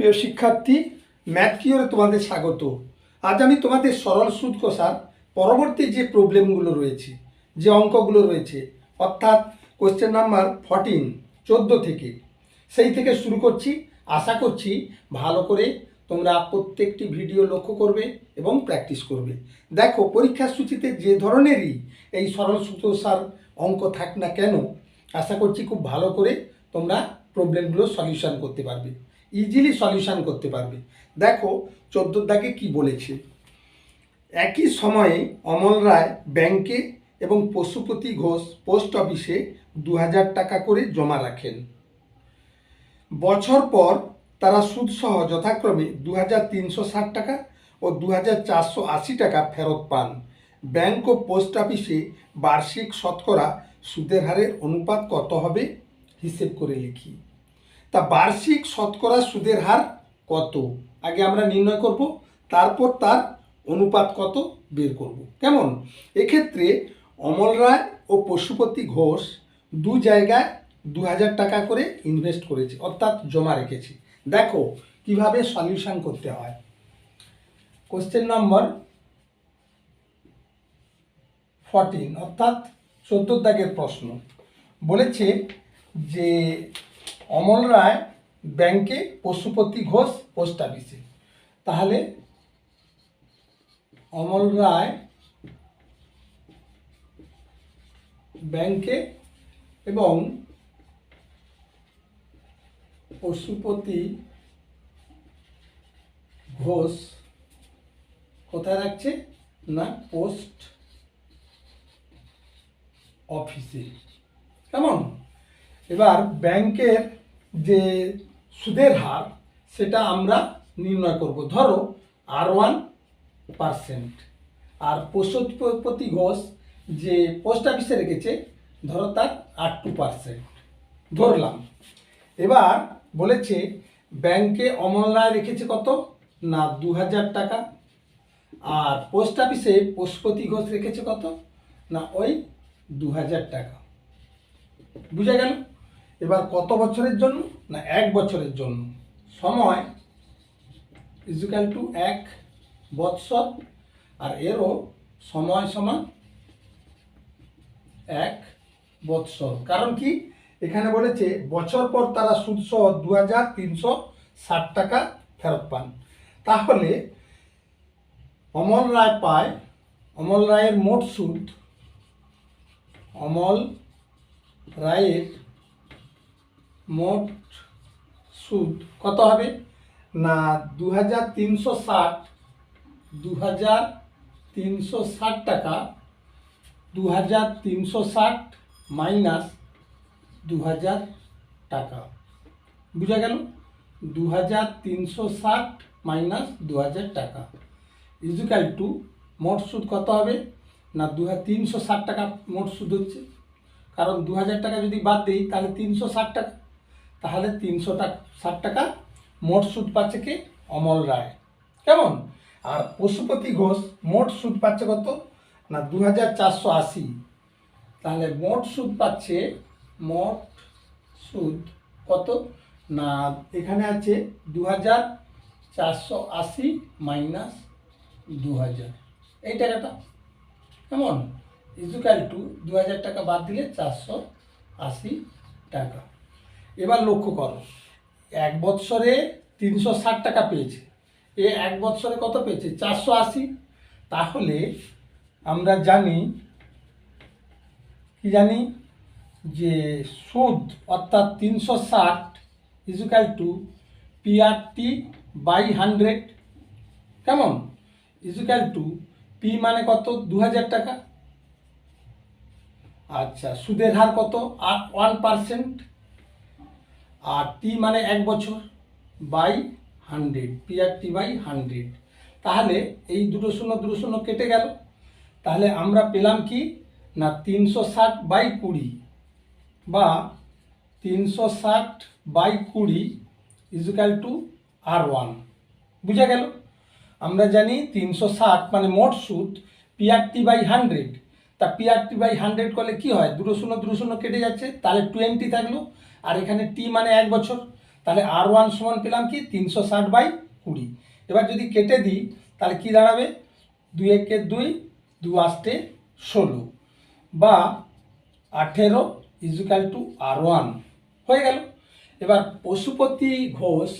প্রিয় শিক্ষার্থী, ম্যাথ কিওরে তোমাদের স্বাগত। আজ আমি তোমাদের সরল সুদ কষার পরবর্তী যে প্রবলেমগুলো রয়েছে, যে অঙ্কগুলো রয়েছে, অর্থাৎ কোয়েশ্চেন নাম্বার 14 14 থেকে সেই থেকে শুরু করছি। আশা করছি ভালো করে তোমরা প্রত্যেকটি ভিডিও লক্ষ্য করবে এবং প্র্যাকটিস করবে। দেখো, পরীক্ষার সূচিতে যে ধরনেরই এই সরল সুদ কষার অঙ্ক থাক না কেন, আশা করছি খুব ভালো করে তোমরা প্রবলেমগুলো সলিউশন করতে পারবে, ইজিলি সলিউশন করতে পারবে। দেখো 14 দাগে কি বলেছে। একই সময়ে অমল রায় ব্যাংকে এবং পশুপতি ঘোষ পোস্ট অফিসে 2000 টাকা করে জমা রাখেন। বছর পর তারা সুদসহ যথাক্রমে 2360 টাকা ও 2480 টাকা ফেরত পান। ব্যাংক ও পোস্ট অফিসে বার্ষিক শতকরা সুদের হারের অনুপাত কত হবে হিসেব করে লিখি। তা বার্ষিক শতকরা সুদের হার কত আগে আমরা নির্ণয় করব, তারপর তার অনুপাত কত বের করব। কেমন? এক্ষেত্রে অমল রায় ও পশুপতি ঘোষ দু জায়গায় 2000 টাকা করে ইনভেস্ট করেছে, অর্থাৎ জমা রেখেছে। দেখো কিভাবে সলিউশন করতে হয়। কোশ্চেন নম্বর 14 অর্থাৎ 14 দাগের প্রশ্ন বলেছে যে অমল রায় ব্যাংকে, পশুপতি ঘোষ পোস্ট অফিসে। তাহলে অমল রায় ব্যাংকে এবং পশুপতি ঘোষ কোথায় রাখছে না পোস্ট অফিসে। কেমন? এবার ব্যাংকের যে সুদের হার সেটা আমরা নির্ণয় করব। ধরো R1%, আর পশুপতি ঘোষ যে পোস্ট অফিসে রেখেছে ধরো তার R2% ধরলাম। এবার বলেছে ব্যাংকে অমল রায় রেখেছে কত না 2000 টাকা, আর পোস্ট অফিসে পশুপতি ঘোষ রেখেছে কত না ওই 2000 টাকা। বুঝা গেল? এবার কত বছরের জন্য না 1 বছরের জন্য। সময় ইজুকাল টু 1 বৎসর, আর এরও সময় সমান 1 বৎসর। কারণ কি এখানে বলেছে বছর পর তারা সুদসহ 2360 টাকা ফেরত পান। তাহলে অমল রায় পায়, অমল রায়ের মোট সুদ, অমল রায়ের মোট সুদ কত হবে না 2360 টাকা, 2360 মাইনাস 2000 টাকা। বুঝা গেল? 2360 মাইনাস 2000 টাকা ইজুকাল টু মোট সুদ কত হবে না 360 টাকা মোট সুদ হচ্ছে। কারণ 2000 টাকা যদি বাদ দিই তাহলে 360 টাকা, তাহলে 360 টাকা মোট সুদ পাচ্ছে কি অমল রায়। কেমন? আর পশুপতি ঘোষ মোট সুদ পাচ্ছে কত না 2480। তাহলে মোট সুদ পাচ্ছে, মোট সুদ কত না এখানে আছে 2480 মাইনাস 2000, এই টাকাটা। কেমন? ইজুকাল টু 2000 টাকা বাদ দিলে 480 টাকা। এবার লক্ষ্য করো, 1 বৎসরে 360 টাকা পেয়েছে, 1 বৎসরে কত পেয়েছে 480। তাহলে আমরা জানি কি জানি যে সুদ অর্থাৎ 360 ইজুকাল টু PRT বাই 100। কেমন? ইজুকাল টু পি মানে কত 2000 টাকা, আচ্ছা সুদের হার কত 1%, আর টি মানে 1 বছর বাই 100, PRT বাই 100। তাহলে এই দুটো শূন্য কেটে গেল। তাহলে আমরা পেলাম কি না 360 বাই 20 বা 360 বাই 20 ইজুকাল টু R1। বুঝা গেল? আমরা জানি 360 মানে মোট সুদ, PRT বাই 100। তা PRT বাই 100 করলে কি হয়, দুটো শূন্য কেটে যাচ্ছে, তাহলে 20 থাকলো। আর এখানে টি মানে 1 বছর, তাহলে R1 সমান পেলাম কি 360/20। এবার যদি কেটে দিই তাহলে কি দাঁড়াবে, 2 একে 2, 2 আষ্টে 16 বা 18 = R1 হয়ে গেল। এবার পশুপতি ঘোষ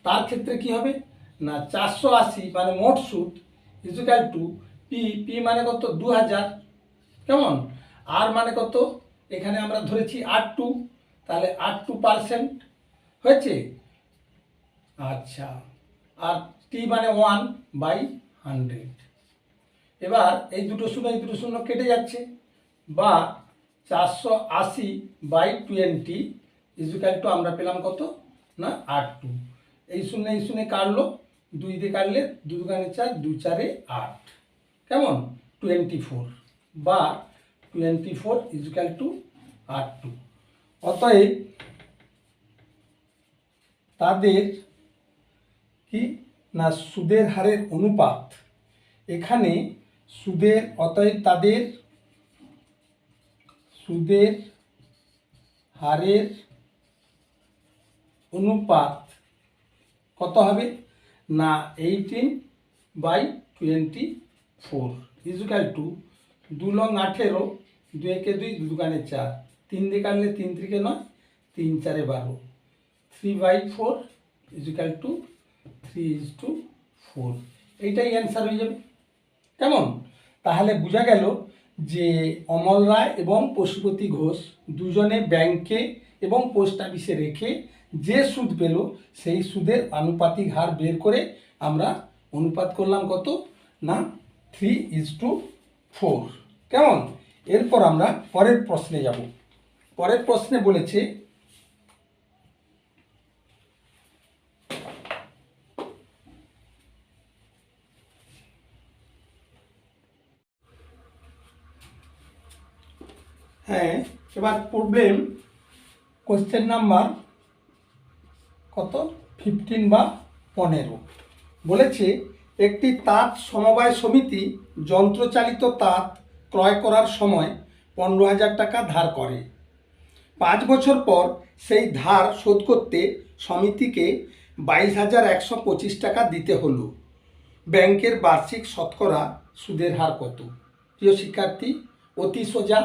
তার ক্ষেত্রে কি হবে না 480 মানে মোট সুদ পি মানে কত 2000, কেমন, আর মানে কত এখানে আমরা ধরেছি R2, তাহলে R2% হয়েছে। আচ্ছা, আর টি মানে 1/100। এবার এই দুটো শূন্য কেটে যাচ্ছে, বা 480/20 আমরা পেলাম কত না R2। এই শূন্য কাটলো, 2 দিয়ে কাটলে 2 দুগুণে 4, 2 4 8, কেমন 24, বা 24 R2। অতএব তাদের কি না সুদের হারের অনুপাত, এখানে অতএব তাদের সুদের হারের অনুপাত কত হবে না 18/24 2 লং 18, 2 একে 2, 2 দুগুণে 4, 3 দিয়ে কাটলে 3 3 9, 3 4 12, 3/4 3:4। এইটাই অ্যান্সার হয়ে যাবে, কেমন। তাহলে বোঝা গেল যে অমল রায় এবং পশুপতি ঘোষ দুজনে ব্যাংকে এবং পোস্ট অফিসে রেখে যে সুদ পেল সেই সুদের আনুপাতিক হার বের করে আমরা অনুপাত করলাম কত না 3:4, কেমন। এরপর আমরা পরের প্রশ্নে যাব। পরের প্রশ্নে বলেছে হ্যাঁ, এবার প্রবলেম কোশ্চেন নাম্বার কত 15 বা 15 বলেছে একটি তাঁত সমবায় সমিতি যন্ত্রচালিত তাঁত ক্রয় করার সময় 15,000 টাকা ধার করে। 5 বছর পর সেই ধার শোধ করতে সমিতিকে 22,125 টাকা দিতে হলো। ব্যাংকের বার্ষিক শতকরা সুদের হার কত। প্রিয় শিক্ষার্থী, অতি সোজা।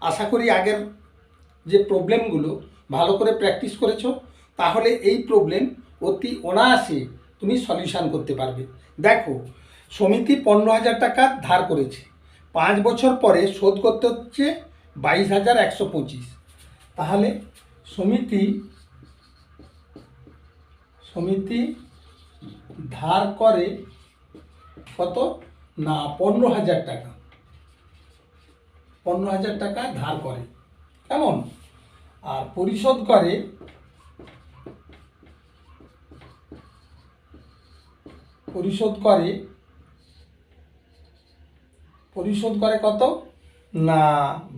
আশা করি আগের যে প্রবলেমগুলো ভালো করে প্র্যাকটিস করেছো, তাহলে এই প্রবলেম অতি অনায়াসে তুমি সলিউশন করতে পারবে। দেখো, সমিতি 15,000 টাকা ধার করেছে, 5 বছর পরে শোধ করতে হচ্ছে 22,125। তাহলে সমিতি ধার করে কত না 15,000 টাকা, 15,000 টাকা ধার করে, কেমন। আর পরিশোধ করে কত না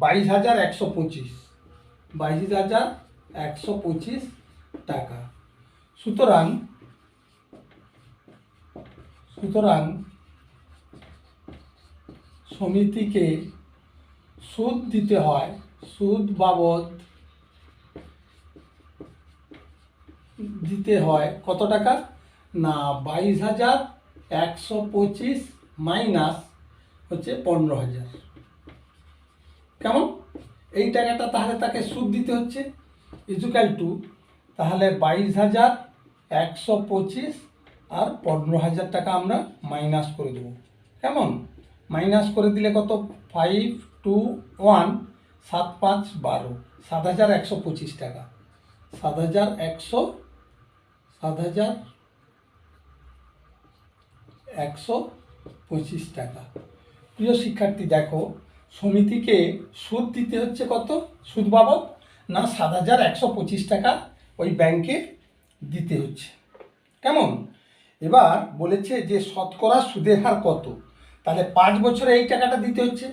22,125 টাকা। সুতরাং সমিতিকে সুদ দিতে হয়, সুদ বাবদ দিতে হয় কত টাকা না 22,125 মাইনাস হচ্ছে 15,000, কেমন। এই টাকাটা তাহলে তাকে সুদ দিতে হচ্ছে তাহলে 22,125 আর 15,000 টাকা আমরা মাইনাস করে দেবো, কেমন। মাইনাস করে দিলে কত 5 2 1 7 5 12 7,125 টাকা, 7,125 টাকা। প্রিয় শিক্ষার্থী, দেখো সমিতিকে সুদ দিতে হচ্ছে কত, সুদ বাবদ না 7,125 টাকা ওই ব্যাংকে দিতে হচ্ছে, কেমন। এবার বলেছে যে শতকরা সুদের হার কত, তাহলে 5 বছরে এই টাকাটা দিতে হচ্ছে।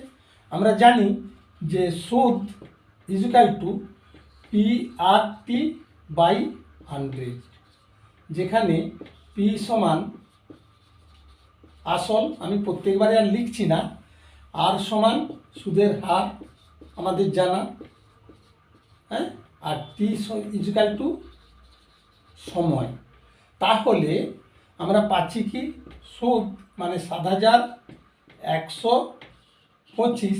আমরা জানি যে সুদ PRT/100, যেখানে P সমান আসল, আমি প্রত্যেকবারে আর লিখছি না, আর সমান সুদের হার আমাদের জানা, হ্যাঁ, আর T সময়। তাহলে আমরা পাচ্ছি কি সুদ মানে ৭,১২৫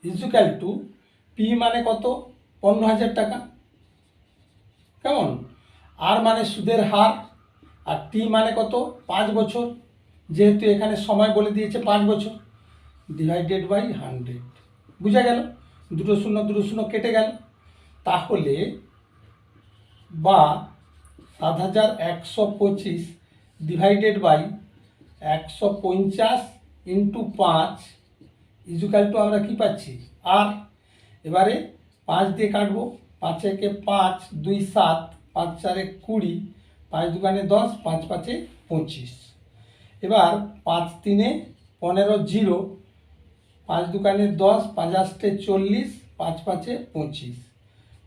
ইজুক্যাল টু পি মানে কত ১৫,০০০ টাকা। কেমন? আর মানে সুদের হার, আর টি মানে কত 5 বছর, যেহেতু এখানে সময় বলে দিয়েছে 5 বছর, ডিভাইডেড বাই 100। বুঝা গেল? দুটো শূন্য কেটে গেল। তাহলে বা ৭,১২৫ divided by ১৫০ into 5 equal to আমরা কি পাচ্ছি আর। এবারে 5 দিয়ে কাটবো, 5 একে 5, 2 7, 5 4 20, 5 দুগুণে 10, 5 5 25। এবার 5 3 15 0, 5 দুগুণে 10, 5 8 40, 5 5 25,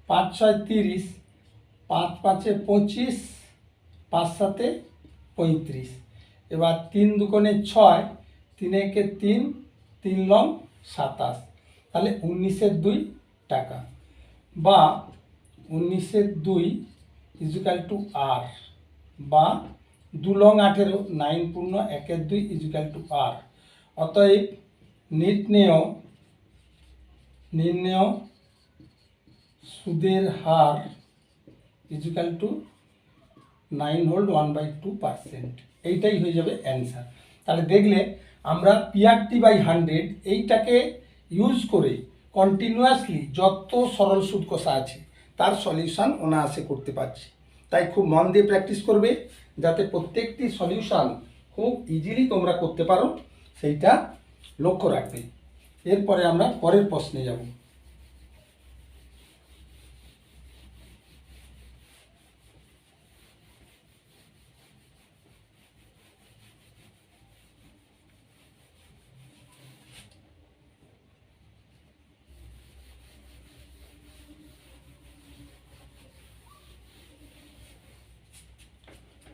5 6 30, 5 5 25, 5 7 35। এবার 3 দুগুণে 6, 3 একে 3, 3 লং 27। তাহলে 19/2 টাকা বা 19/2 ইজুকাল টু আর, বা 2 লং 18, 9 পূর্ণ 1/2 ইজুকাল টু আর। অতএব নির্ণেয় সুদের হার ইজুকাল টু 9 হোল্ড 1/2%। এইটাই হয়ে যাবে অ্যান্সার। তাহলে দেখলে আমরা পিআরটি বাই 100 এইটাকে ইউজ করে কন্টিনিউয়াসলি যত সরল সুদ কষা আছে তার সলিউশন অনায়াসে করতে পারছি। তাই খুব মন দিয়ে প্র্যাকটিস করবে যাতে প্রত্যেকটি সলিউশন খুব ইজিলি তোমরা করতে পারো, সেইটা লক্ষ্য রাখবে। এরপরে আমরা পরের প্রশ্নে যাব।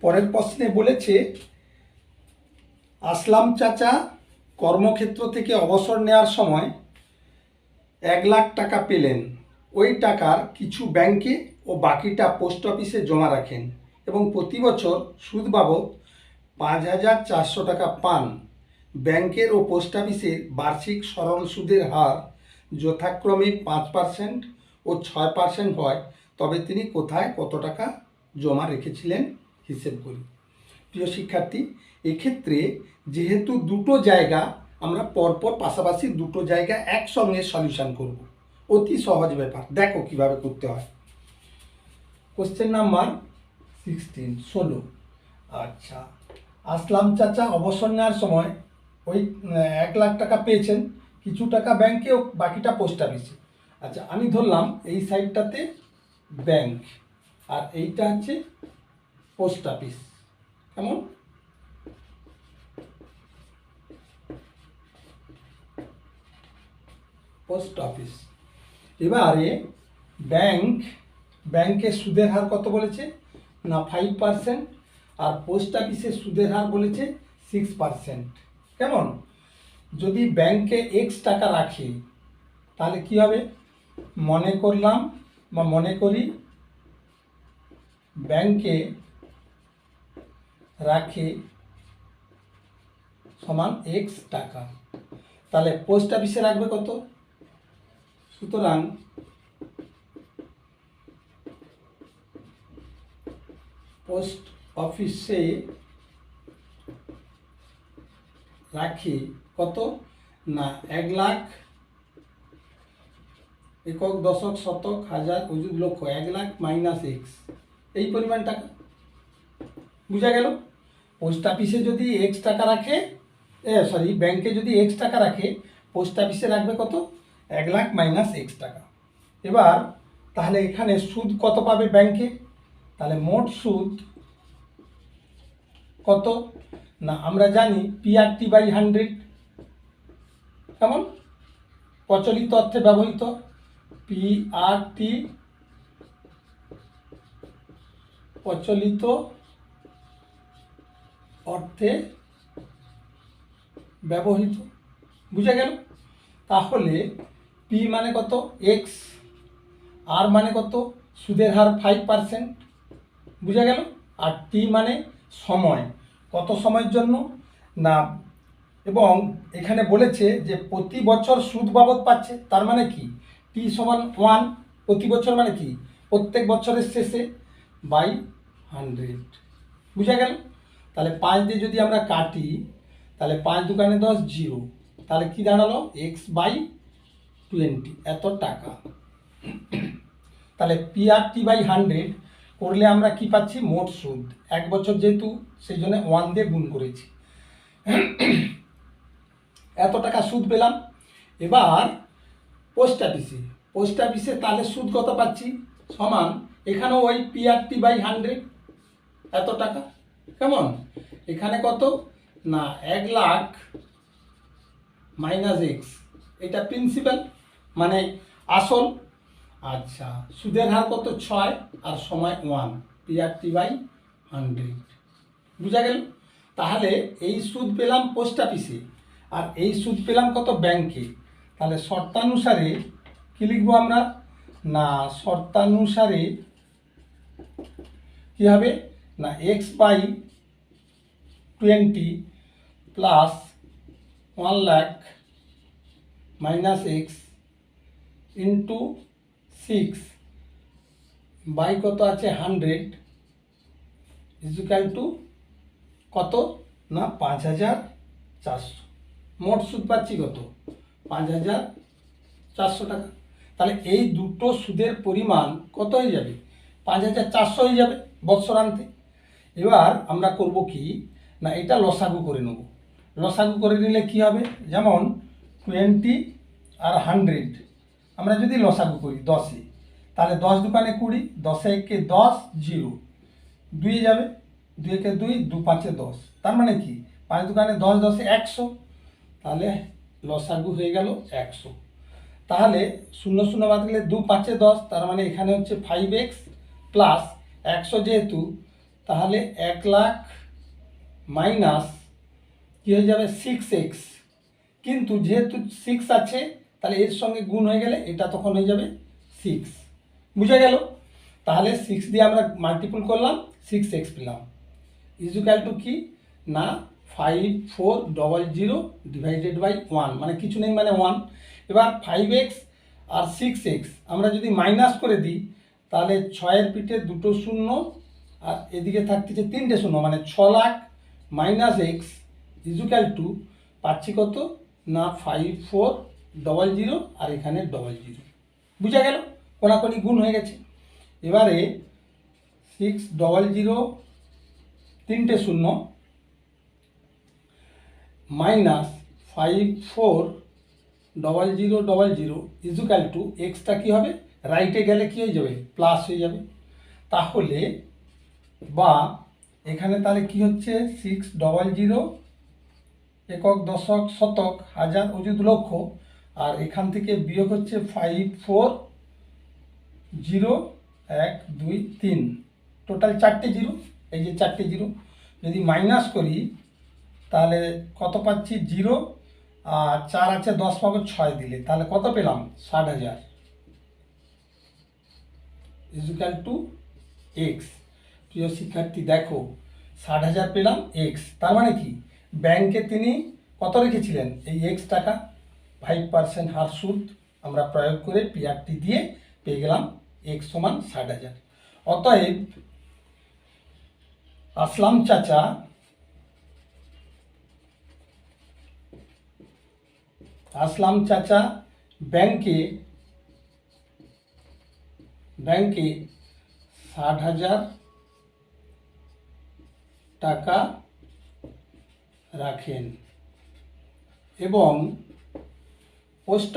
পরের প্রশ্নে বলেছে আসলাম চাচা কর্মক্ষেত্র থেকে অবসর নেওয়ার সময় 1,00,000 টাকা পেলেন। ওই টাকার কিছু ব্যাংকে ও বাকিটা পোস্ট অফিসে জমা রাখেন এবং প্রতি বছর সুদ বাবদ 5,400 টাকা পান। ব্যাংকের ও পোস্ট অফিসের বার্ষিক সরল সুদের হার যথাক্রমে 5% ও 6% হয়, তবে তিনি কোথায় কত টাকা জমা রেখেছিলেন হিসেব করি। প্রিয় শিক্ষার্থী, এক্ষেত্রে যেহেতু দুটো জায়গা আমরা পরপর পাশাপাশি দুটো জায়গা একসঙ্গে সলিউশন করব, অতি সহজ ব্যাপার। দেখো কিভাবে করতে হয়। Question number 16। আচ্ছা, আসলাম চাচা অবসর নেওয়ার সময় ওই 1,00,000 টাকা পেয়েছেন, কিছু টাকা ব্যাংকে ও বাকিটা পোস্ট অফিসে। আচ্ছা, আমি ধরলাম এই সাইডটাতে ব্যাংক আর এইটা হচ্ছে পোস্ট অফিস। কেমন? Post office. এবারে ব্যাংকে সুদের হার কত বলেছে না 5%, আর পোস্ট অফিসে সুদের হার বলেছে 6%। কেমন? যদি ব্যাংকে এক্স টাকা রাখি তাহলে কি হবে? মনে করি ব্যাংকে রাখে সমান এক্স টাকা, তাহলে পোস্ট অফিসে রাখবে কত? সুতরাং পোস্ট অফিসে রাখি কত না 1,00,000 একক দশক শতক হাজার অযুত লক্ষ, 1,00,000 মাইনাস এক্স, এই পরিমাণ টাকা। বুঝা গেল? পোস্ট অফিসে যদি এক্স টাকা রাখে, ব্যাংকে যদি এক্স টাকা রাখে, পোস্ট অফিসে রাখবে কত? 1,00,000 মাইনাস এক্স টাকা। এবার তাহলে এখানে সুদ কত পাবে ব্যাংকে? তাহলে মোট সুদ কত না আমরা জানি পিআরটি বাই 100। কেমন? প্রচলিত অর্থে ব্যবহৃত পিআরটি, প্রচলিত অর্থে ব্যবহৃত। বুঝা গেল? তাহলে পি মানে কত? এক্স, আর মানে কত? সুদের হার 5%। বুঝা গেল। আর টি মানে সময়, কত সময়ের জন্য না, এবং এখানে বলেছে যে প্রতি বছর সুদ বাবদ পাচ্ছে, তার মানে কি টি সমান 1, প্রতি বছর মানে কি প্রত্যেক বছরের শেষে বাই 100, বুঝা গেল। তাহলে 5 দিয়ে যদি আমরা কাটি তাহলে 5 দুকানে 10, 0, তাহলে কি দাঁড়ালো x/20, এত টাকা। তাহলে PRT/100 করলে আমরা কি পাচ্ছি, মোট সুদ, এক বছর যেহেতু সেই জন্য 1 দিয়ে গুণ করেছি, এত টাকা সুদ পেলাম। এবার পোস্ট অফিসে তাহলে সুদ কত পাচ্ছি, সমান এখানেও ওই PRT/100, এত টাকা। কেমন, এখানে কত না 1 লাখ মাইনাস x, এটা প্রিন্সিপাল মানে আসল। আচ্ছা, সুদের হার কত 6 আর সময় 1, PRT/100, বুঝা গেল। তাহলে এই সুদ পেলাম পোস্ট অফিসে, আর এই সুদ পেলাম কত ব্যাংকে। তাহলে শর্তানুসারে কি লিখবো আমরা, না শর্তানুসারে কি হবে না x/20 plus 1 lakh minus x into 6 by কত আছে 100 ইকুয়াল টু কত না 5400। মোট সুদ পাচ্ছি কত 5400 টাকা। তাহলে এই দুটো সুদের পরিমাণ কত হয়ে যাবে, 5400 হয়ে যাবে বৎসরান্তে। এবার আমরা করব কি না, এটা লসাগু করে নেব। লসাগু করে নিলে কি হবে, যেমন 20 আর 100 আমরা যদি লসাগু করি 10-এ, তাহলে 10 দুকানে 20, 10 একে 10, 0, 2 যাবে, 2 একে 2, 2 5-এ 10, তার মানে কি 5 দুকানে 10, 10-এ 100, তাহলে লসাগু হয়ে গেল 100। তাহলে 0 0 বাদ দিলে 2 5-এ 10, তার মানে এখানে হচ্ছে 5x প্লাস 100 যেহেতু, তাহলে 1 লাখ মাইনাস কি হয়ে যাবে 6x, কিন্তু যেহেতু 6 আছে তাহলে এর সঙ্গে গুণ হয়ে গেলে এটা তখন হয়ে যাবে 6, বুঝা গেল। তাহলে 6 দিয়ে আমরা মাল্টিপল করলাম, 6x পেলাম, ইকুয়াল টু কি না 5400 ডিভাইডেড বাই 1, মানে কিছু নেই মানে 1। এবার 5x আর 6x আমরা যদি মাইনাস করে দিই তাহলে 6-এর পিঠে দুটো শূন্য আর এদিকে থাকতেছে 3টে শূন্য, মানে 6 lakh minus x equal to পাচ্ছি কত না 5400 আর এখানে 00, বুঝা গেল, কোনাকুনি গুণ হয়ে গেছে। এবারে 600 3টে শূন্য মাইনাস 5400 ইকুয়াল টু এক্সটা কী হবে, রাইটে গেলে কী হয়ে যাবে প্লাস হয়ে যাবে। তাহলে বা এখানে তাহলে কি হচ্ছে 600 একক দশক শতক হাজার অযুত লক্ষ, আর এখান থেকে বিয়োগ হচ্ছে 540123, টোটাল 4টে জিরো, এই যে 4টে জিরো যদি মাইনাস করি তাহলে কত পাচ্ছি 0, আর 4 আছে 10 পাবো 6 দিলে, তাহলে কত পেলাম 60,000 ইকুয়াল টু এক্স। প্রিয় শিক্ষার্থী দেখো 60,000 পেলাম এক্স, তার মানে কি ব্যাংকে তিনি কত রেখেছিলেন এই এক্স টাকা, 5% হার সুদ আমরা প্রয়োগ করে পিআরটি দিয়ে পেয়ে গেলাম এক্স সমান 60,000। অতএব আসলাম চাচা ব্যাংকে 60,000 টাকা রাখেন এবং পোস্ট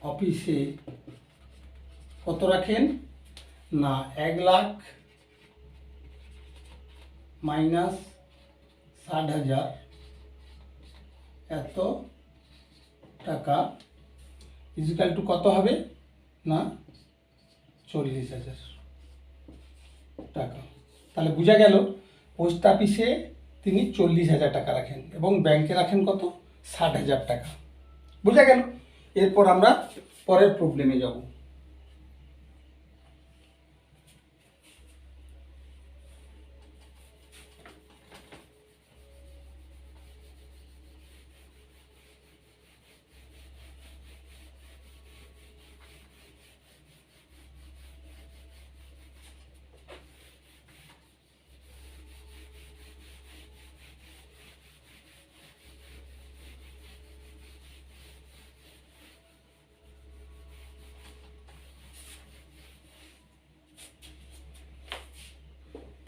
অফিসে কত রাখেন না 1 লাখ মাইনাস 60,000, এত টাকা ইকুয়াল টু কত হবে না 40,000 টাকা। তাহলে বোঝা গেল পোস্ট অফিসে তিনি 40,000 টাকা রাখেন এবং ব্যাংকে রাখেন কত 60,000 টাকা। বুঝা গেল? এরপর আমরা পরের প্রবলেমে যাব।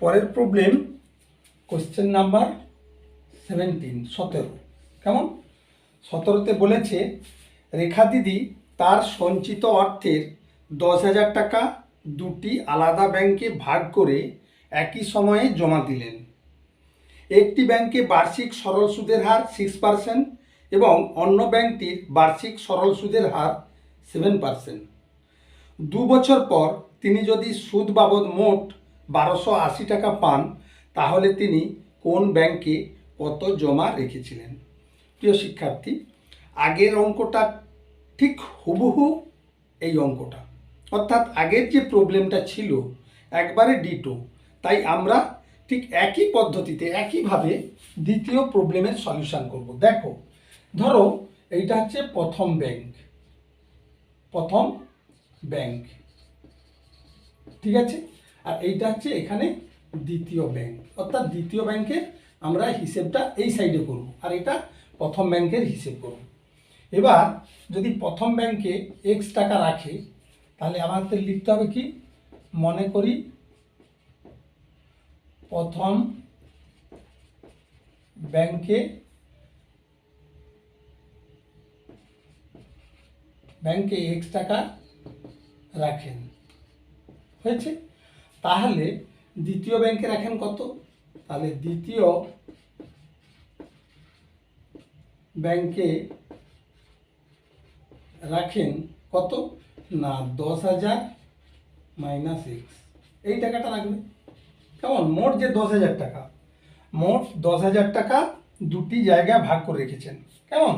পরের প্রবলেম কোশ্চেন নাম্বার 17। কেমন? 17তে বলেছে রেখা দিদি তার সঞ্চিত অর্থের 10,000 টাকা দুটি আলাদা ব্যাংকে ভাগ করে একই সময়ে জমা দিলেন। একটি ব্যাংকে বার্ষিক সরল সুদের হার 6% এবং অন্য ব্যাংকটির বার্ষিক সরল সুদের হার 7%। 2 বছর পর তিনি যদি সুদ বাবদ মোট 1280 টাকা পান, তাহলে তিনি কোন ব্যাংকে কত জমা রেখেছিলেন? প্রিয় শিক্ষার্থী, আগের অঙ্কটা ঠিক হুবহু এই অঙ্কটা, অর্থাৎ আগের যে প্রবলেমটা ছিল একবারে ডিটো। তাই আমরা ঠিক একই পদ্ধতিতে একইভাবে দ্বিতীয় প্রবলেমের সলিউশন করব। দেখো, ধরো এইটা হচ্ছে প্রথম ব্যাংক, ঠিক আছে, আর এইটা হচ্ছে এখানে দ্বিতীয় ব্যাংক, অর্থাৎ দ্বিতীয় ব্যাংকের আমরা হিসেবটা এই সাইডে করব, আর এটা প্রথম ব্যাংকের হিসেব করব। এবার যদি প্রথম ব্যাংকে এক্স টাকা রাখে, তাহলে আমাদের লিখতে হবে কি, মনে করি প্রথম ব্যাংকে এক্স টাকা রাখেন, হয়েছে। তাহলে দ্বিতীয় ব্যাংকে রাখেন কত? তাহলে দ্বিতীয় ব্যাংকে রাখেন কত না 10,000 মাইনাস এক্স, এই টাকাটা রাখবে। কেমন? মোট যে 10,000 টাকা, মোট 10,000 টাকা দুটি জায়গায় ভাগ করে রেখেছেন। কেমন?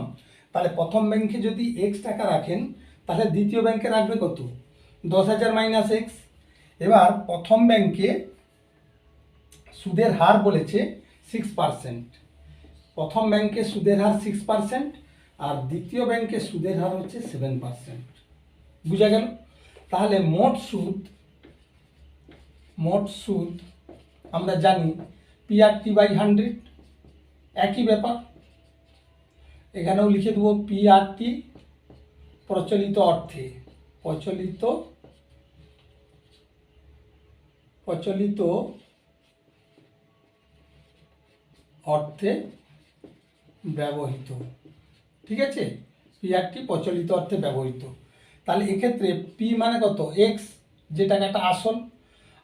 তাহলে প্রথম ব্যাংকে যদি এক্স টাকা রাখেন, তাহলে দ্বিতীয় ব্যাংকে রাখবে কত? 10,000 মাইনাস এক্স। এবার প্রথম ব্যাংকে সুদের হার বলেছে 6%, প্রথম ব্যাংকে সুদের হার 6% আর দ্বিতীয় ব্যাংকে সুদের হার হচ্ছে 7%। বুঝা গেল? তাহলে মোট সুদ আমরা জানি PRT বাই 100, একই ব্যাপার। এখানেও লিখে দেবো PRT প্রচলিত অর্থে ব্যবহৃত, ঠিক আছে, PRT প্রচলিত অর্থে ব্যবহৃত। তাহলে এক্ষেত্রে পি মানে কত? এক্স, যে টাকাটা আসল,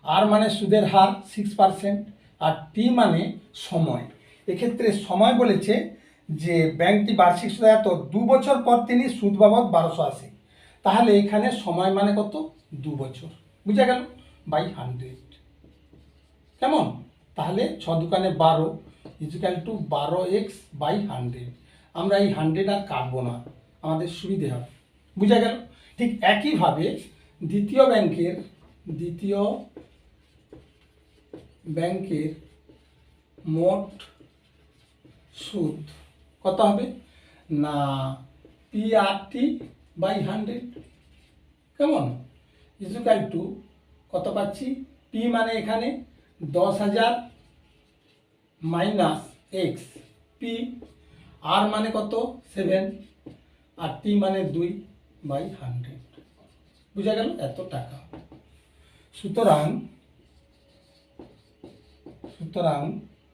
আর মানে সুদের হার 6%, আর টি মানে সময়। এক্ষেত্রে সময় বলেছে যে ব্যাংকটি বার্ষিক সুদ এত, 2 বছর পর তিনি সুদ বাবদ 1280, তাহলে এখানে সময় মানে কত? 2 বছর। বুঝা গেল? বাই 100। কেমন? তাহলে 6 দুকানে 12 ইজিক্যাল টু 12x বাই 100। আমরা এই 100 আর কাটবো না, আমাদের সুবিধে হবে। বুঝা গেল? ঠিক একইভাবে দ্বিতীয় ব্যাংকের মোট সুদ কত হবে না PRT বাই 100। কেমন? ইজিক্যাল টু কত পাচ্ছি? পি মানে এখানে 10,000 মাইনাস এক্স, পি, আর মানে কত? 7, আর টি মানে 2 বাই 100। বুঝা গেল? এত টাকা। সুতরাং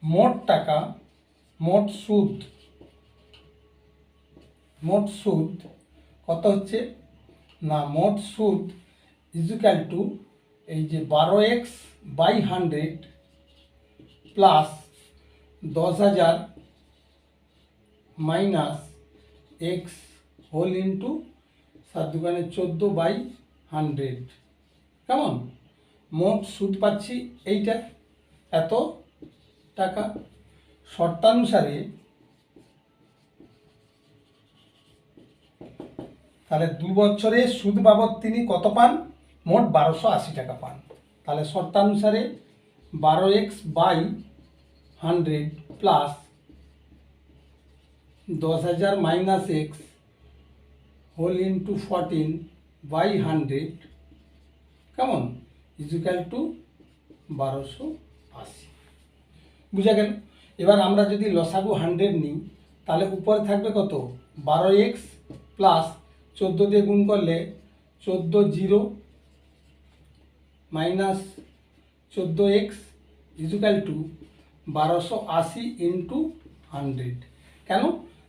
মোট টাকা, মোট সুদ কত হচ্ছে না, মোট সুদ ইজিক্যাল টু এই যে 12x by 100 plus 10,000 minus X whole into 7 দুগুণে 14 বাই 100। কেমন? মোট সুদ পাচ্ছি এইটা, এত টাকা। শর্তানুসারে তাহলে 2 বছরে সুদ বাবদ তিনি কত পান? মোট 1280 টাকা পান। তাহলে শর্তানুসারে 12x/100 plus 10,000 minus X whole into 14/100 কেমন ইজিক্যাল টু 1280। বুঝা গেল? এবার আমরা যদি লসাগু 100 নিই তাহলে উপরে থাকবে কত? 12x প্লাস 14 দিয়ে গুণ করলে 14 minus 14x is equal two 1280 into 100। কেন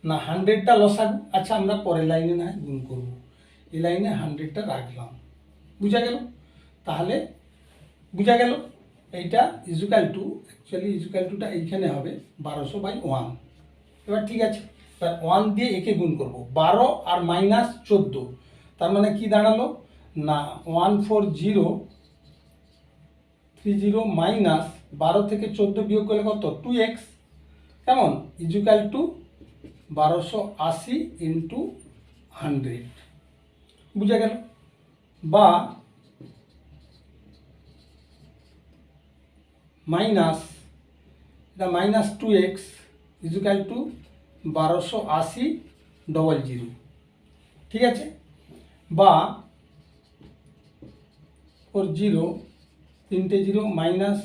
না 100টা লসাগু, আচ্ছা আমরা পরের লাইনে না গুণ করব, এই লাইনে 100টা রাখলাম। বুঝা গেল? তাহলে বুঝা গেল এইটা ইজিক্যাল টু, অ্যাকচুয়ালি ইজিক্যাল টুটা এইখানে হবে 1200/1। এবার ঠিক আছে, এবার 1 দিয়ে একে গুণ করব, 12 আর মাইনাস 14, তার মানে কি দাঁড়ালো না 14030 মাইনাস 12 থেকে 14 বিয়োগ করলে কত? 2x কেমন ইজিক্যাল টু 1280 ইন্টু 100। বুঝা গেল? বা মাইনাস এটা মাইনাস 2x ইজিক্যাল টু 1280 ঠিক আছে, বা 3টে 0 মাইনাস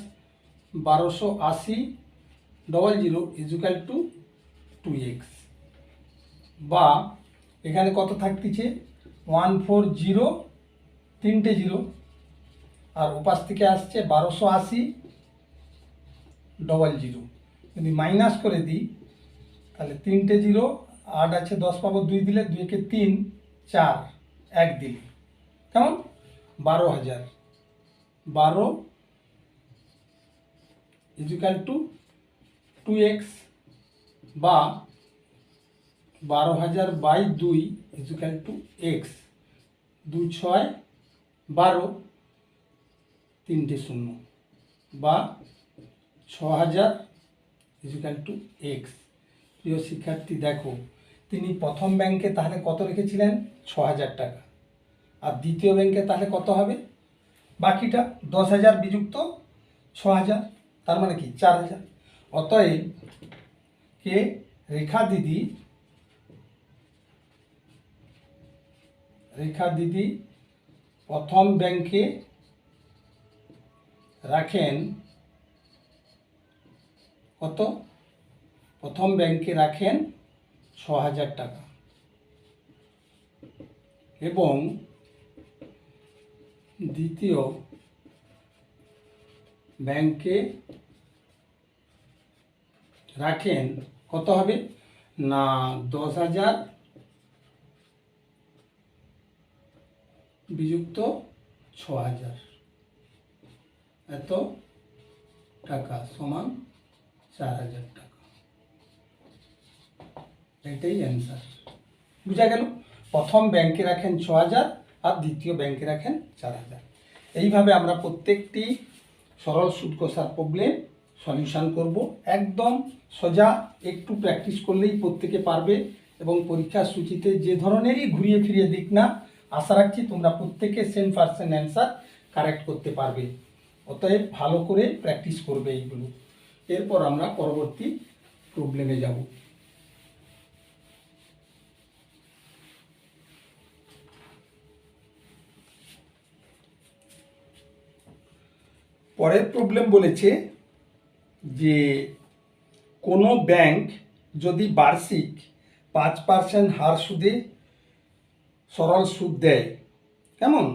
1280 ইজিক্যাল টু 2x, বা এখানে কত থাকতেছে 140 3টে 0 আর উপাস থেকে আসছে 1280 যদি মাইনাস করে দিই তাহলে 3টে 0 8 আছে 10 পাবো, 2 দিলে 2 কে 3 4 1 দিলে কেমন 12,000 12 ইজিক্যাল টু 2x, বা 12,000/2 ইজিক্যাল টু x, 2 6 12 3টে 0, বা 6,000 ইজিক্যাল টু এক্স। প্রিয় শিক্ষার্থী দেখো, তিনি প্রথম ব্যাংকে তাহলে কত রেখেছিলেন? 6,000 টাকা, আর দ্বিতীয় ব্যাংকে তাহলে কত হবে? বাকিটা 10,000 বিযুক্ত 6,000, তার মানে কি 4,000। অতএব কে রেখা দিদি প্রথম ব্যাংকে রাখেন কত? প্রথম ব্যাংকে রাখেন 6,000 টাকা এবং দ্বিতীয় ব্যাংকে রাখেন কত হবে না 10,000 বিযুক্ত 6,000, এত টাকা সমান 4,000 টাকা। এটাই অ্যান্সার। বুঝা গেল? প্রথম ব্যাংকে রাখেন 6,000 আর দ্বিতীয় ব্যাংকে রাখেন 4,000। এইভাবে আমরা প্রত্যেকটি সরল সুদ কষার প্রবলেম সলিউশন করব। একদম সোজা, একটু প্র্যাকটিস করলেই প্রত্যেকে পারবে এবং পরীক্ষার সূচিতে যে ধরনেরই ঘুরিয়ে ফিরিয়ে দিক না, আশা রাখছি তোমরা প্রত্যেকে 100% অ্যান্সার কারেক্ট করতে পারবে। অতএব ভালো করে প্র্যাকটিস করবে এইগুলো। এরপর আমরা পরবর্তী প্রবলেমে যাব। পরের প্রবলেম বলেছে যে কোনো ব্যাংক যদি বার্ষিক 5% হার সুদে সরল সুদ দেয়, কেমন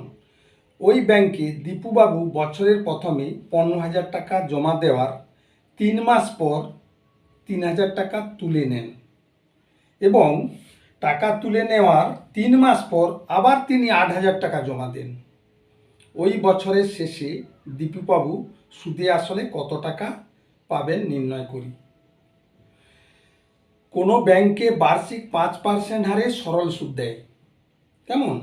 ওই ব্যাংকে দীপুবাবু বছরের প্রথমে 15,000 টাকা জমা দেওয়ার 3 মাস পর 3,000 টাকা তুলে নেন এবং টাকা তুলে নেওয়ার 3 মাস পর আবার তিনি 8,000 টাকা জমা দেন। ওই বছরের শেষে দীপুবাবু সুদে আসলে কত টাকা পাবেন নির্ণয় করি। কোনো ব্যাংকে বার্ষিক 5% হারে সরল সুদ দেয়, কেমন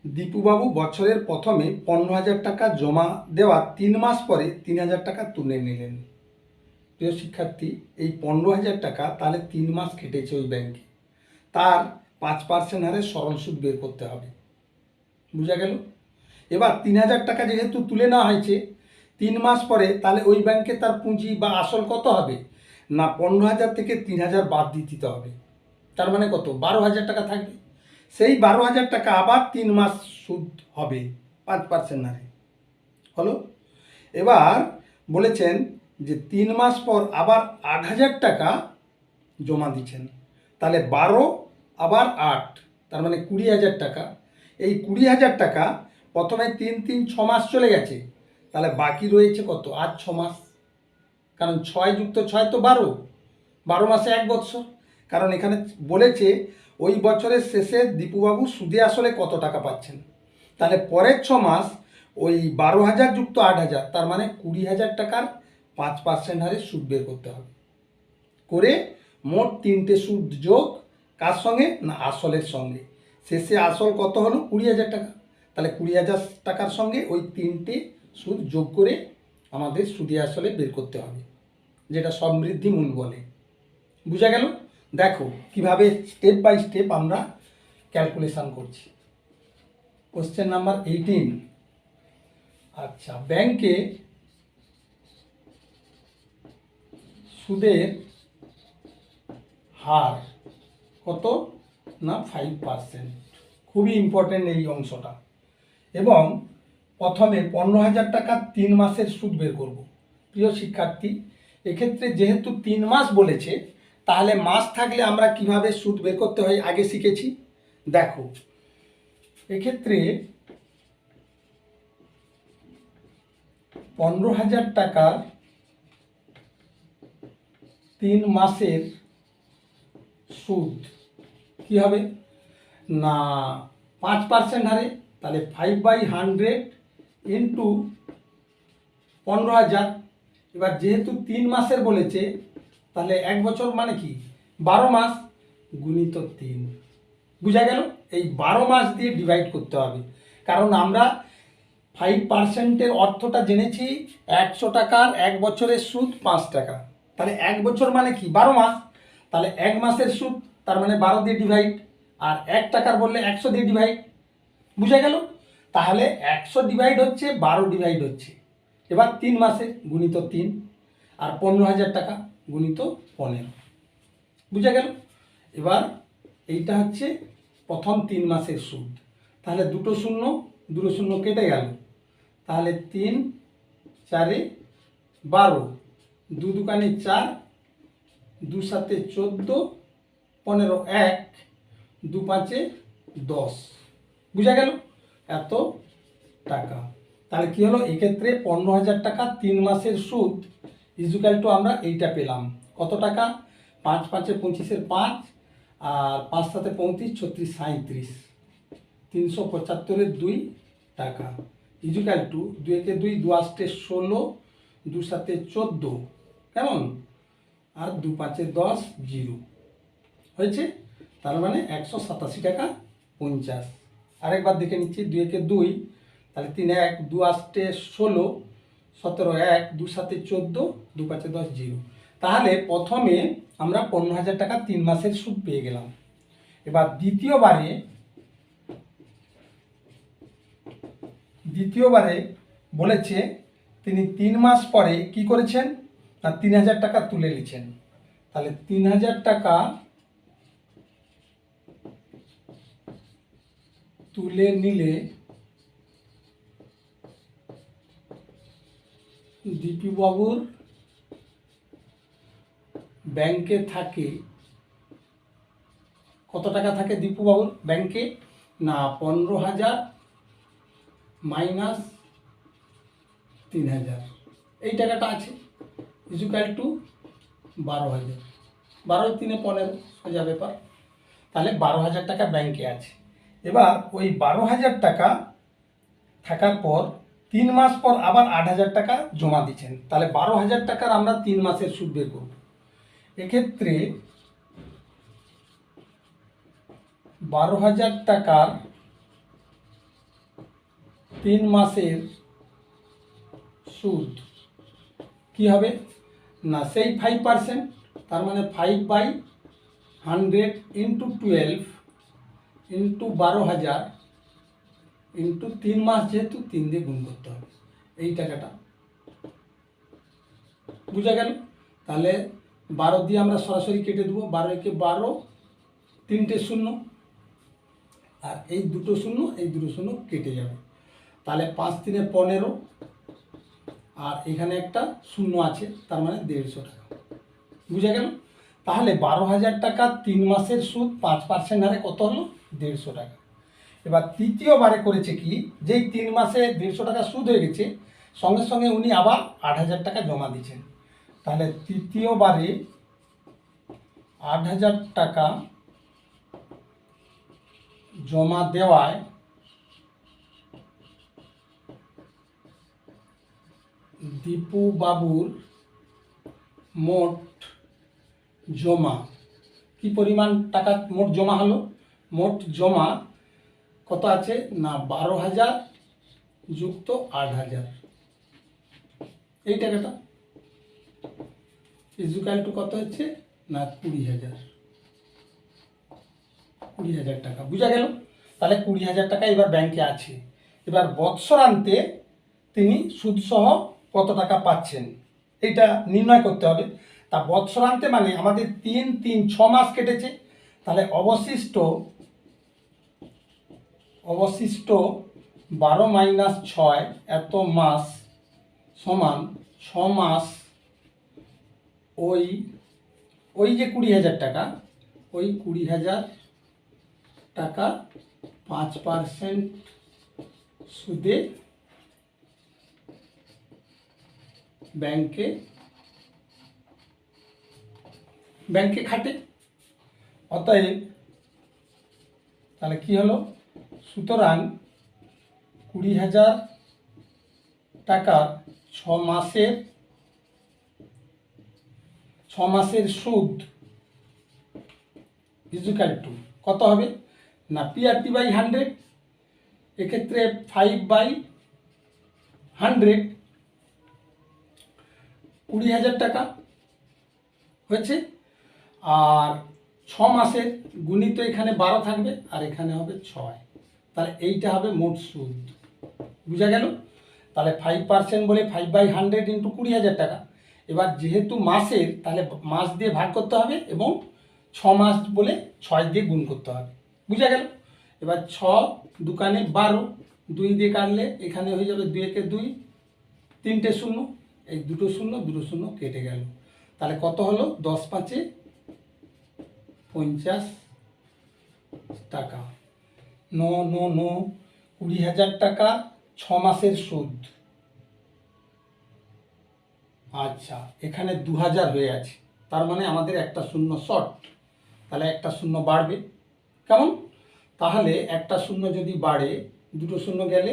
দীপুবাবু বছরের প্রথমে 15,000 টাকা জমা দেওয়ার 3 মাস পরে 3,000 টাকা তুলে নিলেন। প্রিয় শিক্ষার্থী, এই 15,000 টাকা তাহলে 3 মাস কেটেছে ওই ব্যাংকে, তার 5% হারে সরল সুদ বের করতে হবে। বুঝা গেল? এবার 3,000 টাকা যেহেতু তুলে নেওয়া হয়েছে 3 মাস পরে, তাহলে ওই ব্যাংকে তার পুঁজি বা আসল কত হবে না 15,000 থেকে 3,000 বাদ দিয়ে দিতে হবে। তার মানে কত 12,000 টাকা থাকবে। সেই 12,000 টাকা আবার 3 মাস সুদ হবে 5% হারে। হলো? এবার বলেছেন যে 3 মাস পর আবার 8,000 টাকা জমা দিচ্ছেন, তাহলে 12 আবার 8, তার মানে 20,000 টাকা। এই 20,000 টাকা প্রথমে 3 6 মাস চলে গেছে, তাহলে বাকি রয়েছে কত আর 6 মাস, কারণ 6 যুক্ত 6 তো 12, 12 মাসে 1 বছর। কারণ এখানে বলেছে ওই বছরের শেষে দীপুবাবু সুদে আসলে কত টাকা পাচ্ছেন, তাহলে পরের 6 মাস ওই 12,000 যুক্ত 8,000, তার মানে 20,000 টাকার 5% হারে সুদ বের করতে হবে। করে মোট 3টে সুদ যোগ কার সঙ্গে না আসলের সঙ্গে। শেষে আসল কত হলো 20,000 টাকা, তাহলে 20,000 টাকার সঙ্গে ওই 3টে সুদ যোগ করে আমাদের সুদে আসলে বের করতে হবে, যেটা সমৃদ্ধি মূল বলে। বুঝা গেল? দেখো কিভাবে স্টেপ বাই স্টেপ আমরা ক্যালকুলেশন করছি। Question number 18। আচ্ছা, ব্যাংকে সুদের হার কত না 5%। খুবই ইম্পর্টেন্ট এই অংশটা। এবং প্রথমে 15,000 টাকা 3 মাসের সুদ বের করব। প্রিয় শিক্ষার্থী, এক্ষেত্রে যেহেতু 3 মাস বলেছে, তাহলে মাস থাকলে আমরা কিভাবে সুদ বের করতে হয় আগে শিখেছি। দেখো এক্ষেত্রে 15,000 টাকার 3 মাসের সুদ কি হবে না 5% হারে, তাহলে 5/100 ইন্টু 15,000। এবার যেহেতু 3 মাসের বলেছে, তাহলে 1 বছর মানে কি 12 মাস গুণিত 3। বুঝা গেল? এই 12 মাস দিয়ে ডিভাইড করতে হবে, কারণ আমরা 5%-এর অর্থটা জেনেছি 100 টাকার 1 বছরের সুদ 5 টাকা, তাহলে 1 বছর মানে কি 12 মাস, তাহলে 1 মাসের সুদ তার মানে 12 দিয়ে ডিভাইড, আর 1 টাকার বললে 100 দিয়ে ডিভাইড। বুঝা গেল? তাহলে 100 ডিভাইড হচ্ছে 12 ডিভাইড হচ্ছে। এবার 3 মাসে গুণিত 3 আর 15,000 টাকা গুণিত 15। বুঝা গেল? এবার এইটা হচ্ছে প্রথম 3 মাসের সুদ। তাহলে দুটো শূন্য কেটে গেল, তাহলে 3 4 12, 2 দুকানে 4, 2 7 14, 15 1, 2 5 10। বুঝা গেল? এত টাকা। তাহলে কি হলো এক্ষেত্রে 15,000 টাকা 3 মাসের সুদ ইজুকাল টু আমরা এইটা পেলাম কত টাকা 5 5 25 5 আর 5 7 35 36 37 375 2 টাকা ইজুকাল টু 2 কে 2 2 8 16 2 7 14 কেমন আর 2 5 10 0 হয়েছে। তার মানে 187 টাকা 50। আরেকবার দেখে নিচ্ছি 2 কে 2 তাহলে 3 1 2 8 16 17 1 2 7 14 2 5 10 0। তাহলে প্রথমে আমরা 15,000 টাকা 3 মাসের সুদ পেয়ে গেলাম। এবার দ্বিতীয়বারে বলেছে তিনি 3 মাস পরে কি করেছেন না 3,000 টাকা তুলে নিয়েছেন। তাহলে 3,000 টাকা তুলে নিলে দীপুবাবুর ব্যাংকে থাকে কত টাকা থাকে দীপুবাবুর ব্যাংকে না 15,000 মাইনাস 3,000 এই টাকাটা আছে ইজুকাল টু 12,000 12 3 15 সোজা ব্যাপার। তাহলে 12,000 টাকা ব্যাংকে আছে। এবার ওই 12,000 টাকা থাকার পর 3 মাস পর আবার 8,000 টাকা জমা দিচ্ছেন। তাহলে 12,000 টাকার আমরা 3 মাসের সুদ বের করব। এক্ষেত্রে 12,000 টাকার 3 মাসের সুদ কি হবে না সেই 5%, তার মানে 5/100 ইন্টু 12 ইন্টু 12,000 ইন্টু 3 মাস, যেহেতু 3 দিয়ে গুণ করতে হবে এই টাকাটা। বুঝা গেল? তাহলে 12 দিয়ে আমরা সরাসরি কেটে দেবো, 12 একে 12, 3টে শূন্য, আর এই দুটো শূন্য এই দুটো শূন্য কেটে যাবে। তাহলে 5 3 15, আর এখানে একটা শূন্য আছে, তার মানে 150 টাকা। বুঝা গেল? তাহলে 12,000 টাকা 3 মাসের সুদ 5% হারে কত হলো? 150 টাকা। এবার তৃতীয়বারে করেছে কি, যেই 3 মাসে 150 টাকা সুদ হয়ে গেছে, সঙ্গে সঙ্গে উনি আবার 8,000 টাকা জমা দিচ্ছেন। তাহলে তৃতীয়বারে 8,000 টাকা জমা দেওয়ায় দীপু বাবুর মোট জমা কি পরিমাণ টাকা মোট জমা হলো? মোট জমা কত আছে না 12,000 যুক্ত 8,000, এই টাকাটা ইজুকাল টু কত হচ্ছে না 20,000 টাকা। বুঝা গেল? তাহলে 20,000 টাকা এবার ব্যাংকে আছে। এবার বৎসরান্তে তিনি সুদসহ কত টাকা পাচ্ছেন এটা নির্ণয় করতে হবে। তা বৎসরান্তে মানে আমাদের 3 3 6 মাস কেটেছে, তাহলে অবশিষ্ট 12 মাইনাস 6 এত মাস সমান 6 মাস, ওই যে 20,000 টাকা, ওই 20,000 টাকা 5% সুদে ব্যাংকে খাটে। অতএব তাহলে কি হলো? সুতরাং 20,000 টাকা 6 মাসের সুদ ইজুকাল টু কত হবে না PRT বাই 100, এক্ষেত্রে 5/100, 20,000 টাকা হয়েছে। আর 6 মাসের গুণিত এখানে 12 থাকবে, আর এখানে হবে 6, তাহলে এইটা হবে মোট সুদ। বুঝা গেল? তাহলে 5% বলে 5/100 ইন্টু 20,000 টাকা। এবার যেহেতু মাসের, তাহলে মাস দিয়ে ভাগ করতে হবে এবং 6 মাস বলে 6 দিয়ে গুণ করতে হবে। বুঝা গেল? এবার 6 দুকানে 12, 2 দিয়ে কাটলে এখানে হয়ে যাবে 2 একে 2, 3টে শূন্য, এই দুটো শূন্য দুটো শূন্য কেটে গেল। তাহলে কত হলো? 10 5 50 টাকা। 20,000 টাকা 6 মাসের সুদ। আচ্ছা, এখানে 2,000 হয়ে আছে, তার মানে আমাদের একটা শূন্য শর্ট, তাহলে একটা শূন্য বাড়বে। কেমন? তাহলে একটা শূন্য যদি বাড়ে, দুটো শূন্য গেলে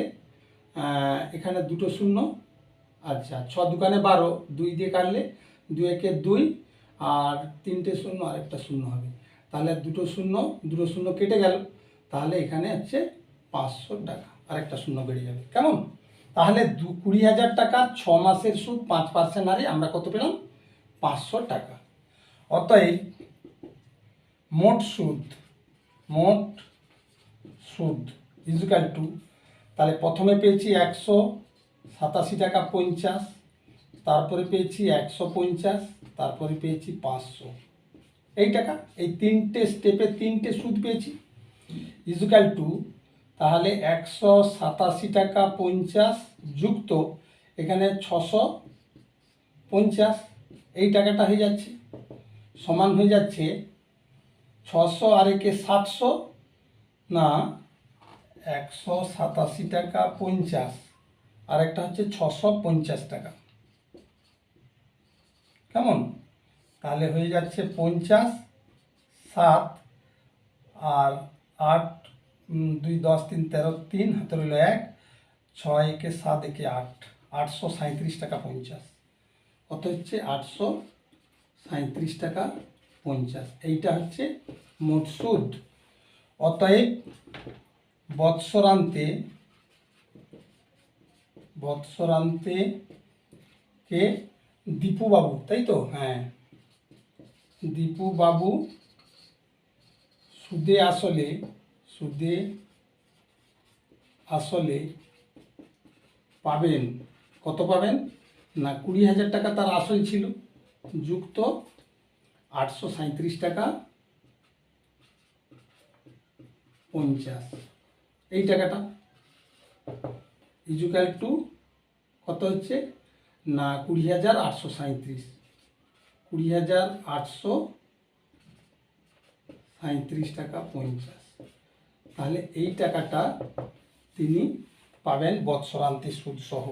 এখানে দুটো শূন্য, আচ্ছা 6 দুকানে 12, 2 দিয়ে কাটলে 2 একে 2, আর 3টে শূন্য আর একটা শূন্য হবে, তাহলে দুটো শূন্য কেটে গেল, তাহলে এখানে হচ্ছে 500 টাকা, আর একটা শূন্য বেড়ে যাবে। কেমন? তাহলে 20,000 টাকা 6 মাসের সুদ 5% হারে আমরা কত পেলাম? 500 টাকা। অতএব মোট সুদ ইজুকাল টু, তাহলে প্রথমে পেয়েছি 187 টাকা 50, তারপরে পেয়েছি 150, তারপরে পেয়েছি 500, এই টাকা। এই 3টে স্টেপে 3টে সুদ পেয়েছি ইজুকাল টু, তাহলে 187 টাকা 50 যুক্ত এখানে 650, এই টাকাটা হয়ে যাচ্ছে সমান হয়ে যাচ্ছে 600 আর একে 700 না 187 টাকা 50, আর একটা হচ্ছে 650 টাকা। কেমন? তাহলে হয়ে যাচ্ছে 50, 7 আর 8, 2 10 3 13, 3 হাতে রইল 1, 6 একে 7 একে 8, 837 টাকা 50, কত হচ্ছে 837 টাকা 50, এইটা হচ্ছে মোট সুদ। অতএব বৎসরান্তে কে দীপু বাবু, তাই তো? হ্যাঁ, দীপু বাবু সুদে সুদে আসলে পাবেন কত পাবেন না 20,000 টাকা তার আসল ছিল, যুক্ত 837 টাকা 50, এই টাকাটা ইজুকাল টু কত হচ্ছে না 20,837, 20,837 টাকা 50। তাহলে এই টাকাটা তিনি পাবেন বৎসরান্তে সুদ সহ।